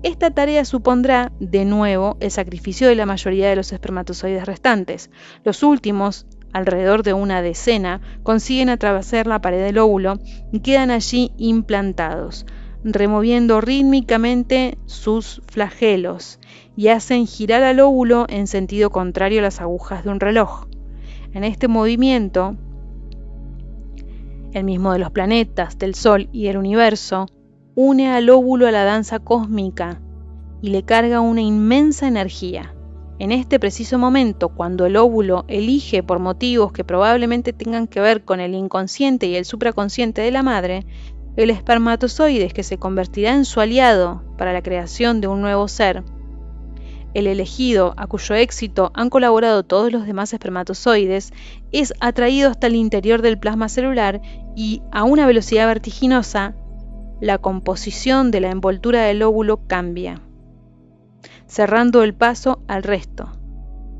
Esta tarea supondrá, de nuevo, el sacrificio de la mayoría de los espermatozoides restantes. Los últimos, alrededor de una decena, consiguen atravesar la pared del óvulo y quedan allí implantados, removiendo rítmicamente sus flagelos, y hacen girar al óvulo en sentido contrario a las agujas de un reloj. En este movimiento, el mismo de los planetas, del Sol y del universo, une al óvulo a la danza cósmica y le carga una inmensa energía. En este preciso momento, cuando el óvulo elige por motivos que probablemente tengan que ver con el inconsciente y el supraconsciente de la madre, el espermatozoide que se convertirá en su aliado para la creación de un nuevo ser, el elegido a cuyo éxito han colaborado todos los demás espermatozoides, es atraído hasta el interior del plasma celular y, a una velocidad vertiginosa, la composición de la envoltura del óvulo cambia, cerrando el paso al resto.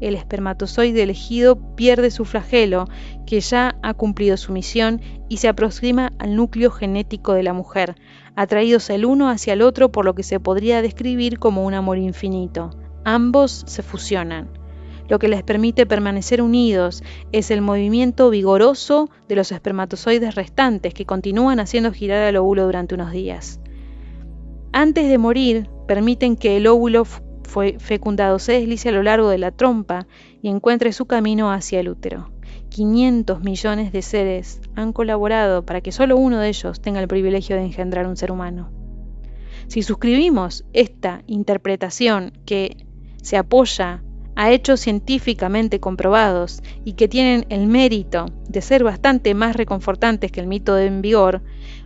El espermatozoide elegido pierde su flagelo, que ya ha cumplido su misión, y se aproxima al núcleo genético de la mujer, atraídos el uno hacia el otro por lo que se podría describir como un amor infinito. Ambos se fusionan. Lo que les permite permanecer unidos es el movimiento vigoroso de los espermatozoides restantes que continúan haciendo girar al óvulo durante unos días. Antes de morir, permiten que el óvulo fecundado se deslice a lo largo de la trompa y encuentre su camino hacia el útero. 500 millones de seres han colaborado para que solo uno de ellos tenga el privilegio de engendrar un ser humano. Si suscribimos esta interpretación que se apoya a hechos científicamente comprobados y que tienen el mérito de ser bastante más reconfortantes que el mito en vigor,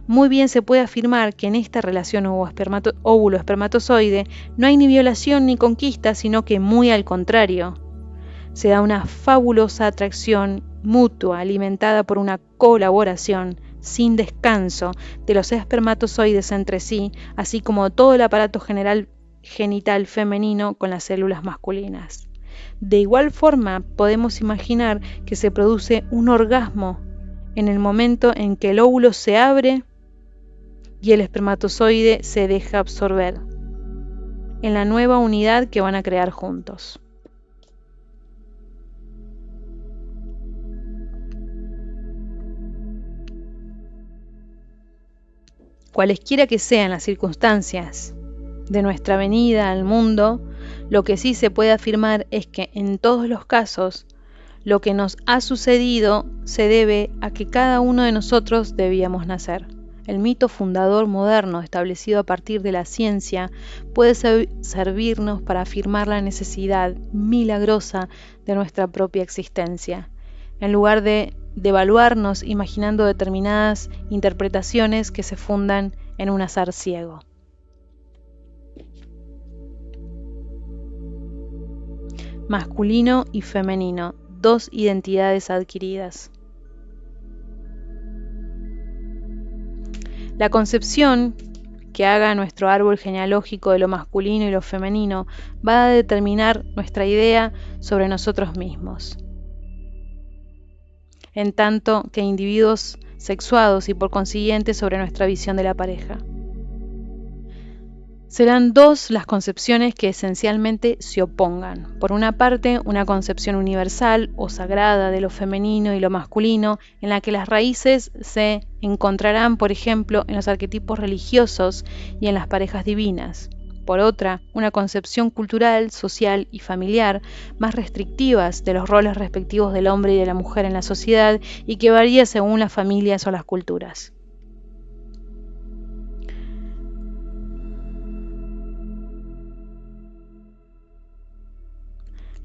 muy bien se puede afirmar que en esta relación óvulo-espermatozoide no hay ni violación ni conquista, sino que muy al contrario. Se da una fabulosa atracción mutua alimentada por una colaboración sin descanso de los espermatozoides entre sí, así como todo el aparato genital femenino con las células masculinas. De igual forma, podemos imaginar que se produce un orgasmo en el momento en que el óvulo se abre y el espermatozoide se deja absorber en la nueva unidad que van a crear juntos. Cualesquiera que sean las circunstancias de nuestra venida al mundo, lo que sí se puede afirmar es que en todos los casos, lo que nos ha sucedido se debe a que cada uno de nosotros debíamos nacer. El mito fundador moderno, establecido a partir de la ciencia, puede servirnos para afirmar la necesidad milagrosa de nuestra propia existencia, en lugar de devaluarnos imaginando determinadas interpretaciones que se fundan en un azar ciego. Masculino y femenino, dos identidades adquiridas. La concepción que haga nuestro árbol genealógico de lo masculino y lo femenino va a determinar nuestra idea sobre nosotros mismos, en tanto que individuos sexuados y por consiguiente sobre nuestra visión de la pareja. Serán dos las concepciones que esencialmente se opongan. Por una parte, una concepción universal o sagrada de lo femenino y lo masculino, en la que las raíces se encontrarán, por ejemplo, en los arquetipos religiosos y en las parejas divinas. Por otra, una concepción cultural, social y familiar más restrictivas de los roles respectivos del hombre y de la mujer en la sociedad y que varía según las familias o las culturas.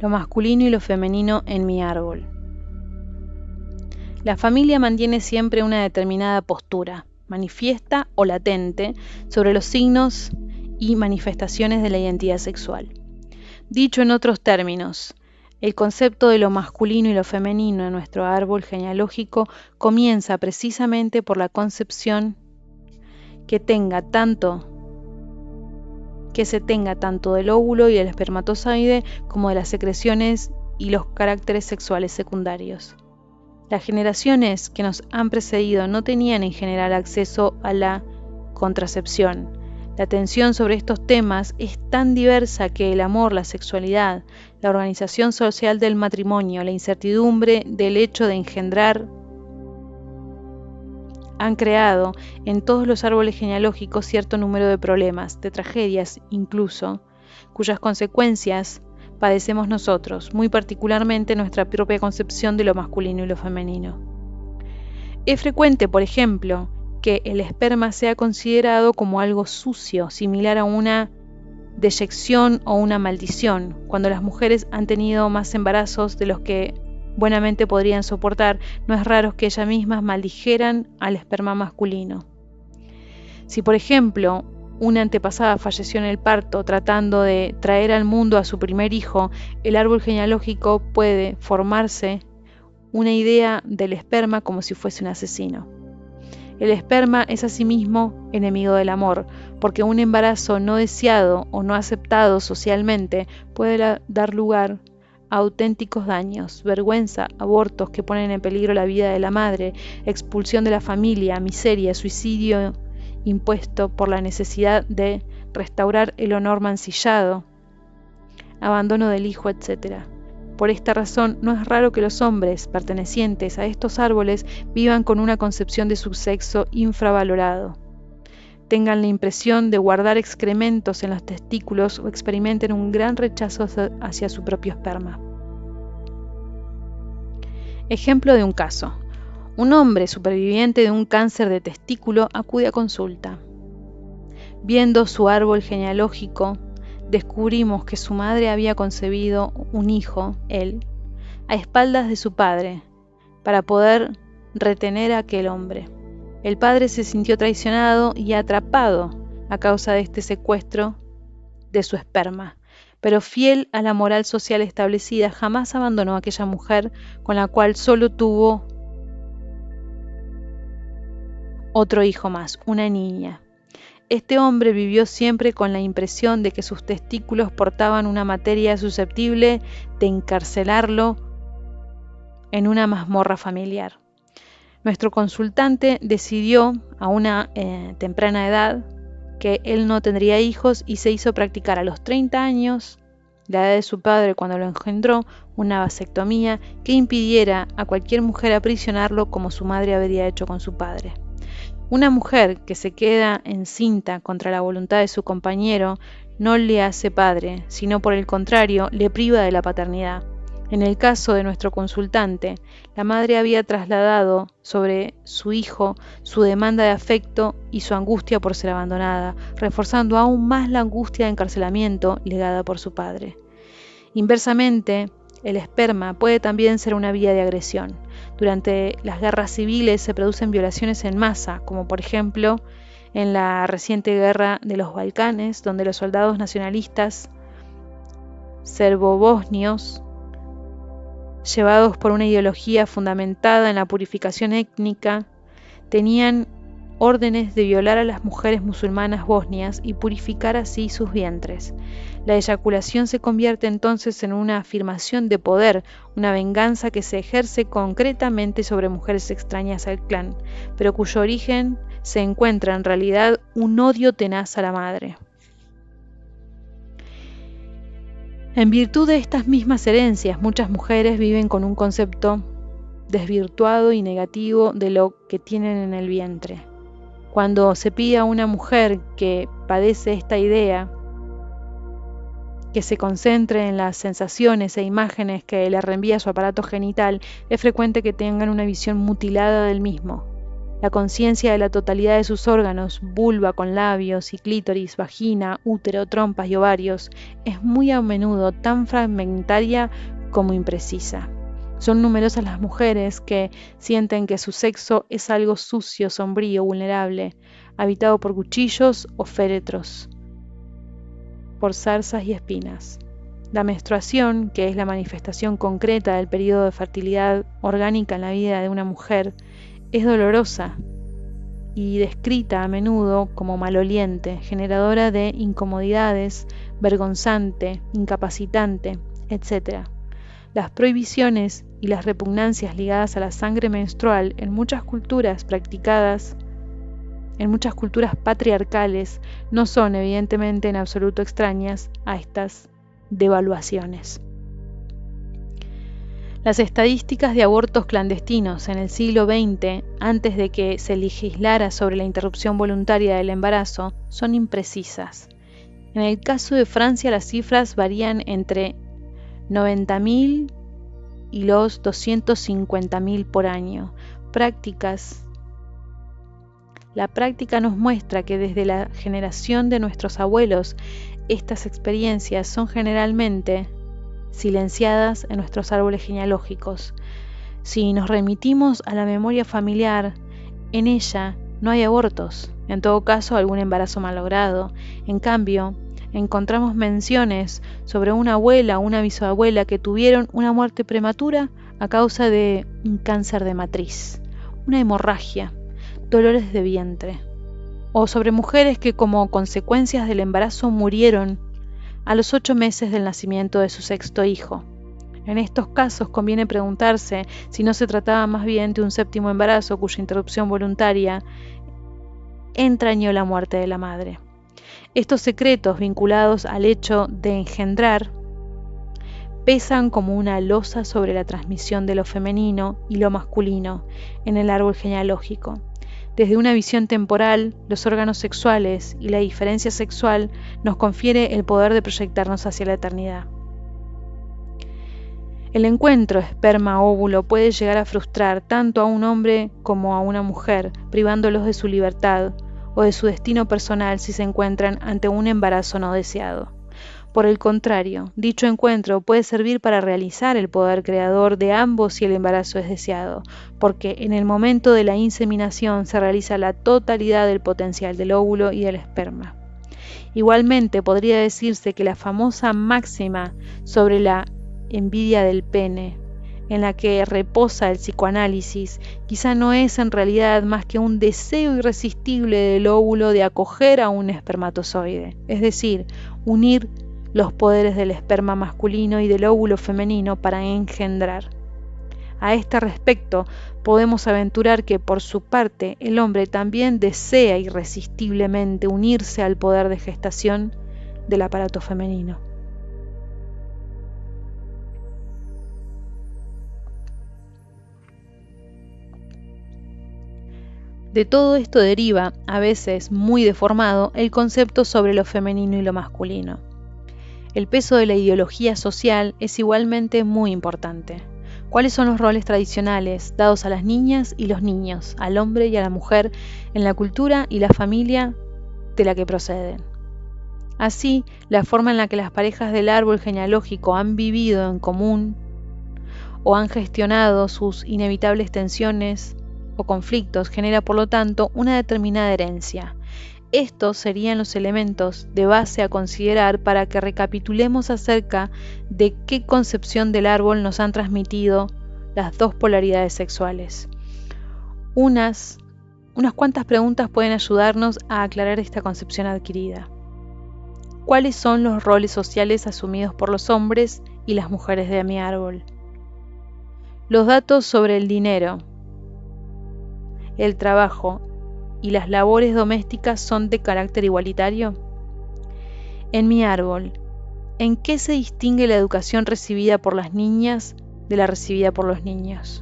lo masculino y lo femenino en mi árbol. La familia mantiene siempre una determinada postura, manifiesta o latente, sobre los signos y manifestaciones de la identidad sexual. Dicho en otros términos, el concepto de lo masculino y lo femenino en nuestro árbol genealógico comienza precisamente por la concepción que se tenga tanto del óvulo y el espermatozoide como de las secreciones y los caracteres sexuales secundarios. Las generaciones que nos han precedido no tenían en general acceso a la contracepción. La atención sobre estos temas es tan diversa que el amor, la sexualidad, la organización social del matrimonio, la incertidumbre del hecho de engendrar han creado en todos los árboles genealógicos cierto número de problemas, de tragedias incluso, cuyas consecuencias padecemos nosotros, muy particularmente nuestra propia concepción de lo masculino y lo femenino. Es frecuente, por ejemplo, que el esperma sea considerado como algo sucio, similar a una deyección o una maldición, cuando las mujeres han tenido más embarazos de los que buenamente podrían soportar. No es raro que ellas mismas maldijeran al esperma masculino. Si, por ejemplo, una antepasada falleció en el parto tratando de traer al mundo a su primer hijo, el árbol genealógico puede formarse una idea del esperma como si fuese un asesino. El esperma es asimismo enemigo del amor, porque un embarazo no deseado o no aceptado socialmente puede dar lugar a auténticos daños, vergüenza, abortos que ponen en peligro la vida de la madre, expulsión de la familia, miseria, suicidio impuesto por la necesidad de restaurar el honor mancillado, abandono del hijo, etc. Por esta razón, no es raro que los hombres pertenecientes a estos árboles vivan con una concepción de su sexo infravalorado, tengan la impresión de guardar excrementos en los testículos o experimenten un gran rechazo hacia su propio esperma. Ejemplo de un caso. Un hombre superviviente de un cáncer de testículo acude a consulta. Viendo su árbol genealógico, descubrimos que su madre había concebido un hijo, él, a espaldas de su padre, para poder retener a aquel hombre. El padre se sintió traicionado y atrapado a causa de este secuestro de su esperma, pero fiel a la moral social establecida, jamás abandonó a aquella mujer con la cual solo tuvo otro hijo más, una niña. Este hombre vivió siempre con la impresión de que sus testículos portaban una materia susceptible de encarcelarlo en una mazmorra familiar. Nuestro consultante decidió a una temprana edad que él no tendría hijos y se hizo practicar a los 30 años, la edad de su padre cuando lo engendró, una vasectomía que impidiera a cualquier mujer aprisionarlo como su madre habría hecho con su padre. Una mujer que se queda encinta contra la voluntad de su compañero no le hace padre, sino por el contrario, le priva de la paternidad. En el caso de nuestro consultante, la madre había trasladado sobre su hijo su demanda de afecto y su angustia por ser abandonada, reforzando aún más la angustia de encarcelamiento legada por su padre. Inversamente, el esperma puede también ser una vía de agresión. Durante las guerras civiles se producen violaciones en masa, como por ejemplo en la reciente guerra de los Balcanes, donde los soldados nacionalistas serbobosnios, llevados por una ideología fundamentada en la purificación étnica, tenían órdenes de violar a las mujeres musulmanas bosnias y purificar así sus vientres. La eyaculación se convierte entonces en una afirmación de poder, una venganza que se ejerce concretamente sobre mujeres extrañas al clan, pero cuyo origen se encuentra en realidad un odio tenaz a la madre. En virtud de estas mismas herencias, muchas mujeres viven con un concepto desvirtuado y negativo de lo que tienen en el vientre. Cuando se pide a una mujer que padece esta idea que se concentre en las sensaciones e imágenes que le reenvía su aparato genital, es frecuente que tengan una visión mutilada del mismo. La conciencia de la totalidad de sus órganos, vulva con labios y clítoris, vagina, útero, trompas y ovarios, es muy a menudo tan fragmentaria como imprecisa. Son numerosas las mujeres que sienten que su sexo es algo sucio, sombrío, vulnerable, habitado por cuchillos o féretros, por zarzas y espinas. La menstruación, que es la manifestación concreta del periodo de fertilidad orgánica en la vida de una mujer, es dolorosa y descrita a menudo como maloliente, generadora de incomodidades, vergonzante, incapacitante, etc. Las prohibiciones y las repugnancias ligadas a la sangre menstrual en muchas culturas patriarcales, no son evidentemente en absoluto extrañas a estas devaluaciones. Las estadísticas de abortos clandestinos en el siglo XX, antes de que se legislara sobre la interrupción voluntaria del embarazo, son imprecisas. En el caso de Francia, las cifras varían entre 90.000 y los 250.000 por año. La práctica nos muestra que desde la generación de nuestros abuelos, estas experiencias son generalmente silenciadas en nuestros árboles genealógicos. Si nos remitimos a la memoria familiar, en ella no hay abortos, en todo caso algún embarazo malogrado. En cambio, encontramos menciones sobre una abuela o una bisabuela que tuvieron una muerte prematura a causa de un cáncer de matriz, una hemorragia, dolores de vientre, o sobre mujeres que como consecuencias del embarazo murieron a los 8 meses del nacimiento de su sexto hijo. En estos casos conviene preguntarse si no se trataba más bien de un séptimo embarazo cuya interrupción voluntaria entrañó la muerte de la madre. Estos secretos vinculados al hecho de engendrar pesan como una losa sobre la transmisión de lo femenino y lo masculino en el árbol genealógico. Desde una visión temporal, los órganos sexuales y la diferencia sexual nos confiere el poder de proyectarnos hacia la eternidad. El encuentro esperma-óvulo puede llegar a frustrar tanto a un hombre como a una mujer, privándolos de su libertad o de su destino personal si se encuentran ante un embarazo no deseado. Por el contrario, dicho encuentro puede servir para realizar el poder creador de ambos si el embarazo es deseado, porque en el momento de la inseminación se realiza la totalidad del potencial del óvulo y del esperma. Igualmente, podría decirse que la famosa máxima sobre la envidia del pene, en la que reposa el psicoanálisis, quizá no es en realidad más que un deseo irresistible del óvulo de acoger a un espermatozoide, es decir, unir los poderes del esperma masculino y del óvulo femenino para engendrar. A este respecto, podemos aventurar que, por su parte, el hombre también desea irresistiblemente unirse al poder de gestación del aparato femenino. De todo esto deriva, a veces muy deformado, el concepto sobre lo femenino y lo masculino. El peso de la ideología social es igualmente muy importante. ¿Cuáles son los roles tradicionales dados a las niñas y los niños, al hombre y a la mujer, en la cultura y la familia de la que proceden? Así, la forma en la que las parejas del árbol genealógico han vivido en común o han gestionado sus inevitables tensiones o conflictos genera, por lo tanto, una determinada herencia. Estos serían los elementos de base a considerar para que recapitulemos acerca de qué concepción del árbol nos han transmitido las dos polaridades sexuales. Unas cuantas preguntas pueden ayudarnos a aclarar esta concepción adquirida. ¿Cuáles son los roles sociales asumidos por los hombres y las mujeres de mi árbol? Los datos sobre el dinero, el trabajo y las labores domésticas son de carácter igualitario. En mi árbol, ¿en qué se distingue la educación recibida por las niñas de la recibida por los niños?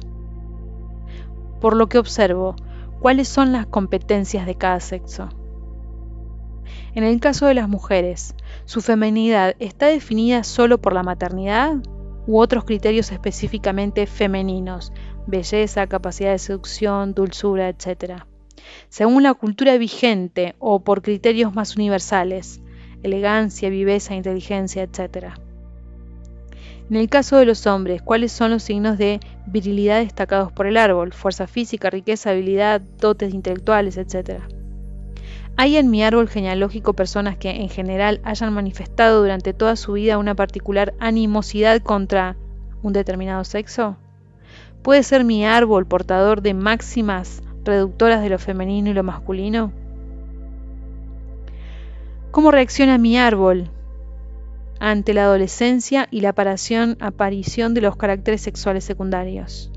Por lo que observo, ¿cuáles son las competencias de cada sexo? En el caso de las mujeres, ¿su feminidad está definida solo por la maternidad u otros criterios específicamente femeninos, belleza, capacidad de seducción, dulzura, etc.? según la cultura vigente o por criterios más universales, elegancia, viveza, inteligencia, etc. En el caso de los hombres, ¿cuáles son los signos de virilidad destacados por el árbol? Fuerza física, riqueza, habilidad, dotes intelectuales, etc. ¿Hay en mi árbol genealógico personas que en general hayan manifestado durante toda su vida una particular animosidad contra un determinado sexo? ¿Puede ser mi árbol portador de máximas reductoras de lo femenino y lo masculino? ¿Cómo reacciona mi árbol ante la adolescencia y la aparición de los caracteres sexuales secundarios?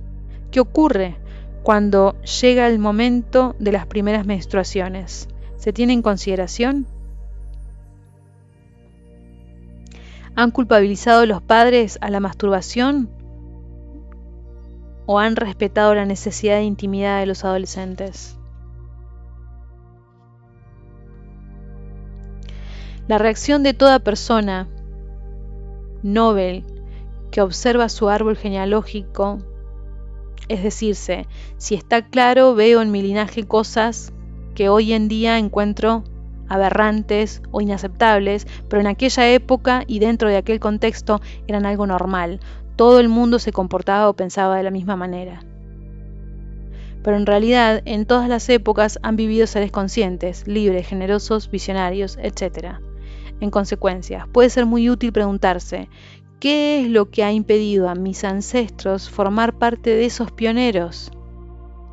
¿Qué ocurre cuando llega el momento de las primeras menstruaciones? ¿Se tiene en consideración? ¿Han culpabilizado los padres a la masturbación? ¿O han respetado la necesidad de intimidad de los adolescentes? La reacción de toda persona noble que observa su árbol genealógico, es decirse, si está claro, veo en mi linaje cosas que hoy en día encuentro aberrantes o inaceptables, pero en aquella época y dentro de aquel contexto eran algo normal. Todo el mundo se comportaba o pensaba de la misma manera. Pero en realidad, en todas las épocas han vivido seres conscientes, libres, generosos, visionarios, etc. En consecuencia, puede ser muy útil preguntarse, ¿qué es lo que ha impedido a mis ancestros formar parte de esos pioneros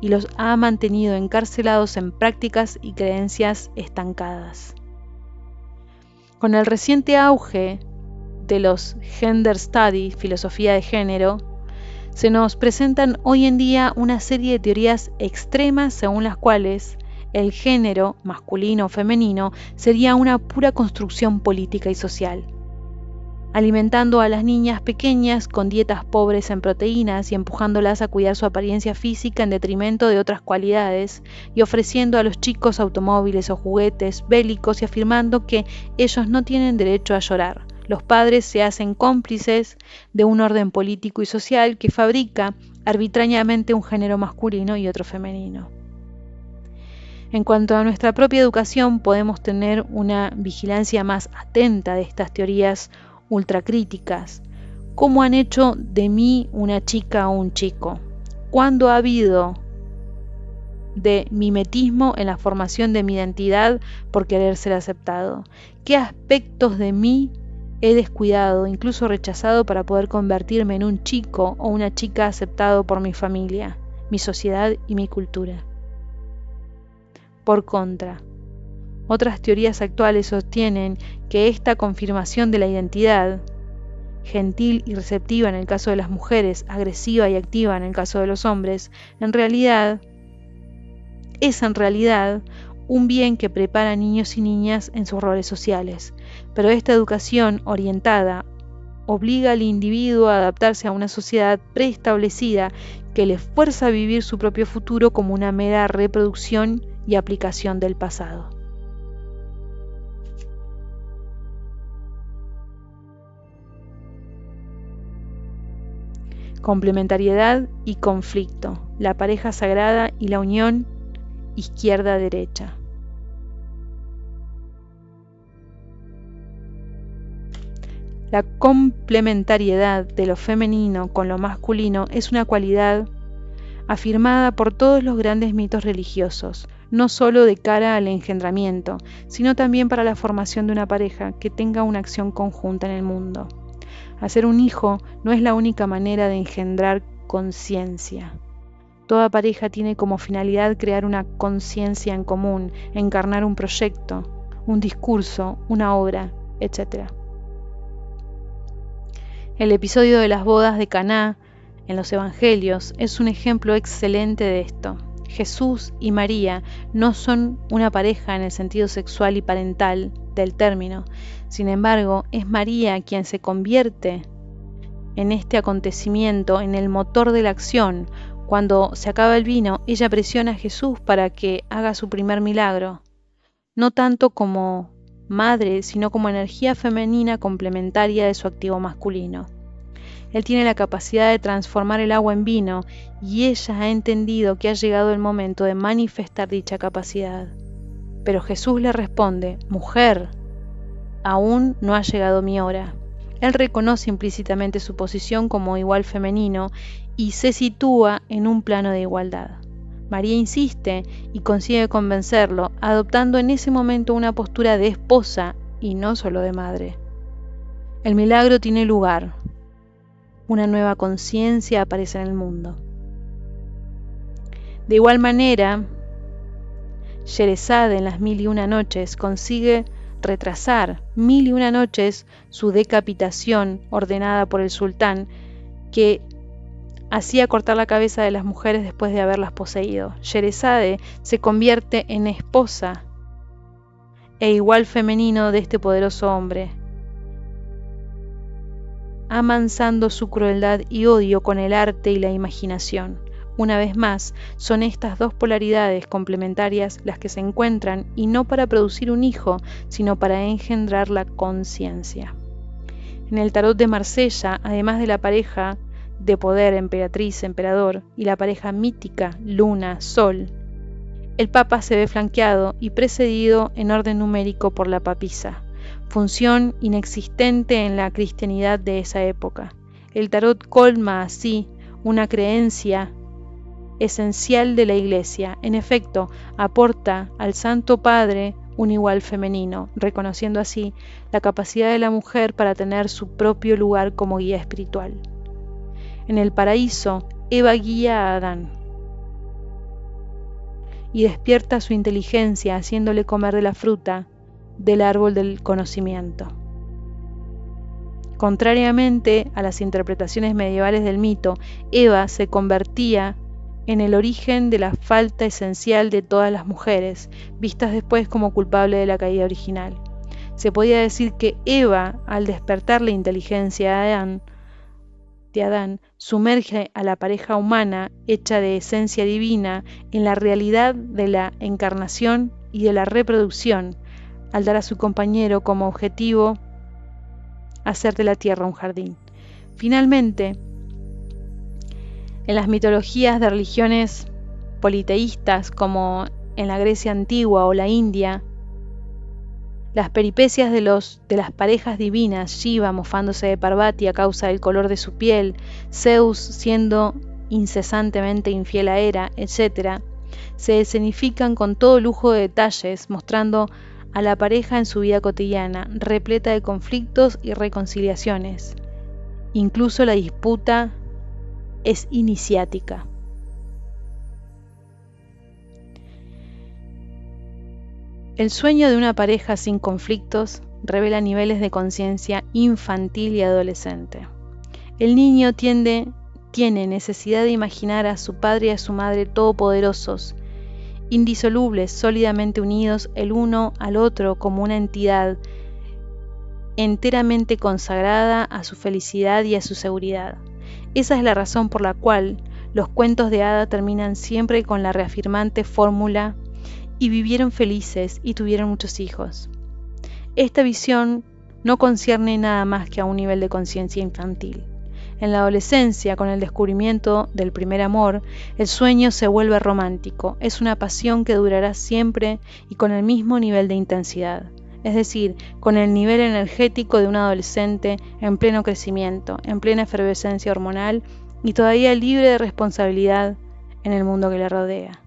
y los ha mantenido encarcelados en prácticas y creencias estancadas? Con el reciente auge de los Gender Studies, filosofía de género, se nos presentan hoy en día una serie de teorías extremas según las cuales el género, masculino o femenino, sería una pura construcción política y social, alimentando a las niñas pequeñas con dietas pobres en proteínas y empujándolas a cuidar su apariencia física en detrimento de otras cualidades, y ofreciendo a los chicos automóviles o juguetes bélicos y afirmando que ellos no tienen derecho a llorar. Los padres se hacen cómplices de un orden político y social que fabrica arbitrariamente un género masculino y otro femenino. En cuanto a nuestra propia educación, podemos tener una vigilancia más atenta de estas teorías ultracríticas. ¿Cómo han hecho de mí una chica o un chico? ¿Cuándo ha habido de mimetismo en la formación de mi identidad por querer ser aceptado? ¿Qué aspectos de mí he descuidado, incluso rechazado, para poder convertirme en un chico o una chica aceptado por mi familia, mi sociedad y mi cultura? Por contra, otras teorías actuales sostienen que esta confirmación de la identidad, gentil y receptiva en el caso de las mujeres, agresiva y activa en el caso de los hombres, es en realidad un bien que prepara a niños y niñas en sus roles sociales. Pero esta educación orientada obliga al individuo a adaptarse a una sociedad preestablecida que le fuerza a vivir su propio futuro como una mera reproducción y aplicación del pasado. Complementariedad y conflicto, la pareja sagrada y la unión izquierda-derecha. La complementariedad de lo femenino con lo masculino es una cualidad afirmada por todos los grandes mitos religiosos, no solo de cara al engendramiento, sino también para la formación de una pareja que tenga una acción conjunta en el mundo. Hacer un hijo no es la única manera de engendrar conciencia. Toda pareja tiene como finalidad crear una conciencia en común, encarnar un proyecto, un discurso, una obra, etc. El episodio de las bodas de Caná en los Evangelios es un ejemplo excelente de esto. Jesús y María no son una pareja en el sentido sexual y parental del término. Sin embargo, es María quien se convierte en este acontecimiento, en el motor de la acción. Cuando se acaba el vino, ella presiona a Jesús para que haga su primer milagro, no tanto como madre, sino como energía femenina complementaria de su activo masculino. Él tiene la capacidad de transformar el agua en vino y ella ha entendido que ha llegado el momento de manifestar dicha capacidad. Pero Jesús le responde: mujer, aún no ha llegado mi hora. Él reconoce implícitamente su posición como igual femenino y se sitúa en un plano de igualdad. María insiste y consigue convencerlo, adoptando en ese momento una postura de esposa y no solo de madre. El milagro tiene lugar. Una nueva conciencia aparece en el mundo. De igual manera, Sherezade en las 1001 noches consigue retrasar 1001 noches su decapitación ordenada por el sultán, que hacía cortar la cabeza de las mujeres después de haberlas poseído. Sherezade se convierte en esposa e igual femenino de este poderoso hombre, amansando su crueldad y odio con el arte y la imaginación. Una vez más, son estas dos polaridades complementarias las que se encuentran, y no para producir un hijo, sino para engendrar la conciencia. En el tarot de Marsella, además de la pareja de poder emperatriz-emperador y la pareja mítica luna-sol, el papa se ve flanqueado y precedido en orden numérico por la papisa, función inexistente en la cristianidad de esa época. El tarot colma así una creencia esencial de la Iglesia. En efecto, aporta al Santo Padre un igual femenino, reconociendo así la capacidad de la mujer para tener su propio lugar como guía espiritual. En el paraíso, Eva guía a Adán y despierta su inteligencia haciéndole comer de la fruta del árbol del conocimiento. Contrariamente a las interpretaciones medievales del mito, Eva se convertía en el origen de la falta esencial de todas las mujeres, vistas después como culpable de la caída original. Se podía decir que Eva, al despertar la inteligencia de Adán, sumerge a la pareja humana, hecha de esencia divina, en la realidad de la encarnación y de la reproducción, al dar a su compañero como objetivo hacer de la tierra un jardín. Finalmente, en las mitologías de religiones politeístas como en la Grecia antigua o la India, las peripecias de las parejas divinas, Shiva mofándose de Parvati a causa del color de su piel, Zeus siendo incesantemente infiel a Hera, etc., se escenifican con todo lujo de detalles, mostrando a la pareja en su vida cotidiana, repleta de conflictos y reconciliaciones. Incluso la disputa es iniciática. El sueño de una pareja sin conflictos revela niveles de conciencia infantil y adolescente. El niño tiene necesidad de imaginar a su padre y a su madre todopoderosos, indisolubles, sólidamente unidos el uno al otro como una entidad enteramente consagrada a su felicidad y a su seguridad. Esa es la razón por la cual los cuentos de hada terminan siempre con la reafirmante fórmula: y vivieron felices y tuvieron muchos hijos. Esta visión no concierne nada más que a un nivel de conciencia infantil. En la adolescencia, con el descubrimiento del primer amor, el sueño se vuelve romántico, es una pasión que durará siempre y con el mismo nivel de intensidad, es decir, con el nivel energético de un adolescente en pleno crecimiento, en plena efervescencia hormonal y todavía libre de responsabilidad en el mundo que le rodea.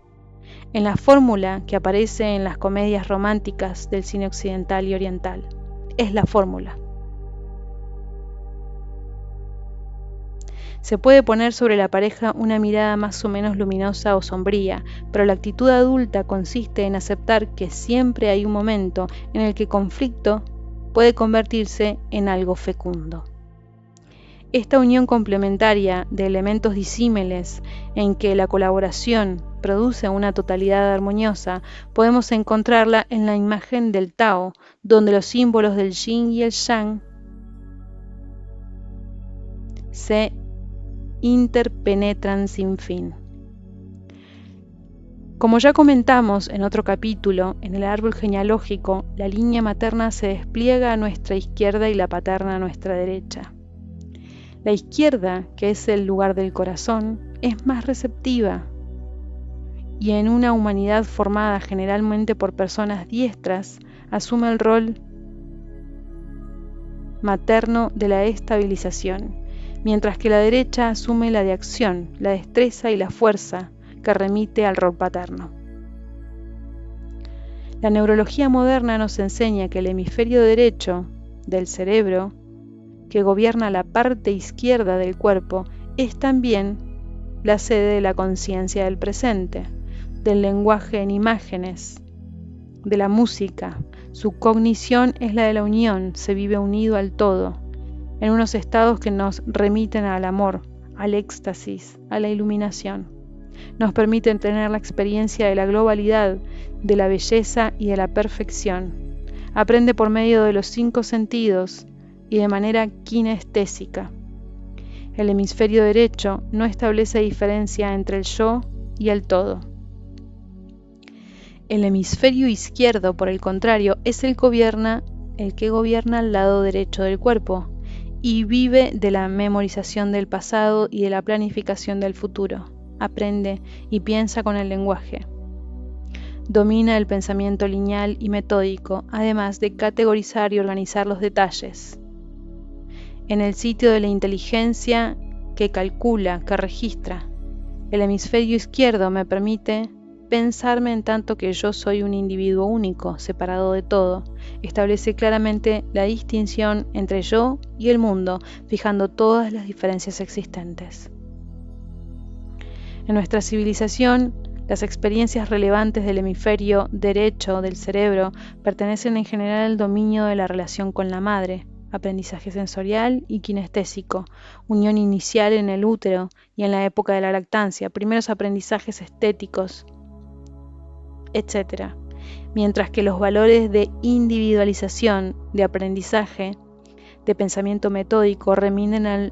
En la fórmula que aparece en las comedias románticas del cine occidental y oriental. Es la fórmula. Se puede poner sobre la pareja una mirada más o menos luminosa o sombría, pero la actitud adulta consiste en aceptar que siempre hay un momento en el que el conflicto puede convertirse en algo fecundo. Esta unión complementaria de elementos disímiles en que la colaboración produce una totalidad armoniosa, podemos encontrarla en la imagen del Tao, donde los símbolos del Yin y el Yang se interpenetran sin fin. Como ya comentamos en otro capítulo, en el árbol genealógico, la línea materna se despliega a nuestra izquierda y la paterna a nuestra derecha. La izquierda, que es el lugar del corazón, es más receptiva, y en una humanidad formada generalmente por personas diestras, asume el rol materno de la estabilización, mientras que la derecha asume la de acción, la destreza y la fuerza, que remite al rol paterno. La neurología moderna nos enseña que el hemisferio derecho del cerebro, que gobierna la parte izquierda del cuerpo, es también la sede de la conciencia del presente, del lenguaje en imágenes, de la música. Su cognición es la de la unión, se vive unido al todo, en unos estados que nos remiten al amor, al éxtasis, a la iluminación. Nos permiten tener la experiencia de la globalidad, de la belleza y de la perfección. Aprende por medio de los 5 sentidos y de manera kinestésica. El hemisferio derecho no establece diferencia entre el yo y el todo. El hemisferio izquierdo, por el contrario, es el que gobierna el lado derecho del cuerpo y vive de la memorización del pasado y de la planificación del futuro. Aprende y piensa con el lenguaje. Domina el pensamiento lineal y metódico, además de categorizar y organizar los detalles. En el sitio de la inteligencia que calcula, que registra, el hemisferio izquierdo me permite pensarme en tanto que yo soy un individuo único, separado de todo. Establece claramente la distinción entre yo y el mundo, fijando todas las diferencias existentes. En nuestra civilización, las experiencias relevantes del hemisferio derecho del cerebro pertenecen en general al dominio de la relación con la madre, aprendizaje sensorial y kinestésico, unión inicial en el útero y en la época de la lactancia, primeros aprendizajes estéticos, etc. Mientras que los valores de individualización, de aprendizaje, de pensamiento metódico remiten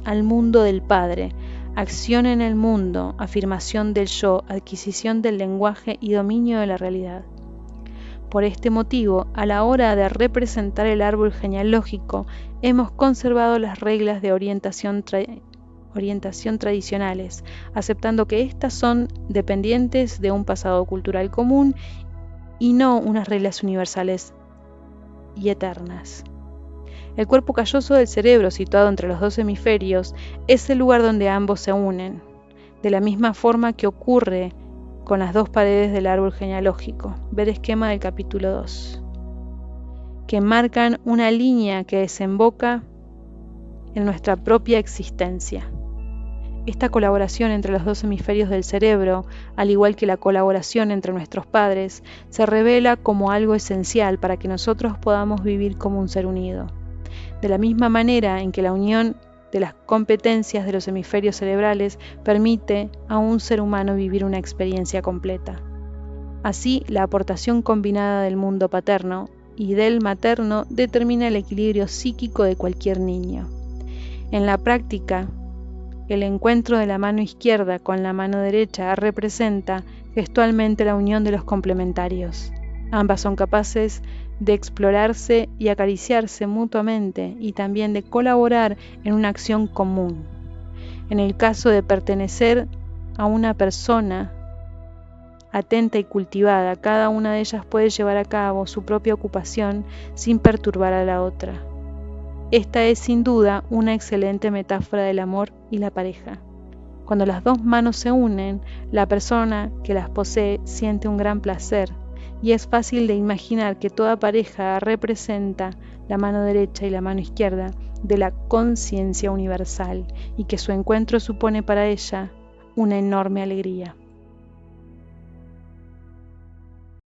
al mundo del padre, acción en el mundo, afirmación del yo, adquisición del lenguaje y dominio de la realidad. Por este motivo, a la hora de representar el árbol genealógico, hemos conservado las reglas de orientación tradicionales, aceptando que éstas son dependientes de un pasado cultural común y no unas reglas universales y eternas. El cuerpo calloso del cerebro, situado entre los 2 hemisferios, es el lugar donde ambos se unen, de la misma forma que ocurre con las 2 paredes del árbol genealógico. Ver esquema del capítulo 2, que marcan una línea que desemboca en nuestra propia existencia. Esta colaboración entre los 2 hemisferios del cerebro, al igual que la colaboración entre nuestros padres, se revela como algo esencial para que nosotros podamos vivir como un ser unido. De la misma manera en que la unión de las competencias de los hemisferios cerebrales permite a un ser humano vivir una experiencia completa. Así, la aportación combinada del mundo paterno y del materno determina el equilibrio psíquico de cualquier niño. En la práctica, el encuentro de la mano izquierda con la mano derecha representa gestualmente la unión de los complementarios. Ambas son capaces de explorarse y acariciarse mutuamente y también de colaborar en una acción común. En el caso de pertenecer a una persona atenta y cultivada, cada una de ellas puede llevar a cabo su propia ocupación sin perturbar a la otra. Esta es sin duda una excelente metáfora del amor y la pareja. Cuando las 2 manos se unen, la persona que las posee siente un gran placer, y es fácil de imaginar que toda pareja representa la mano derecha y la mano izquierda de la conciencia universal y que su encuentro supone para ella una enorme alegría.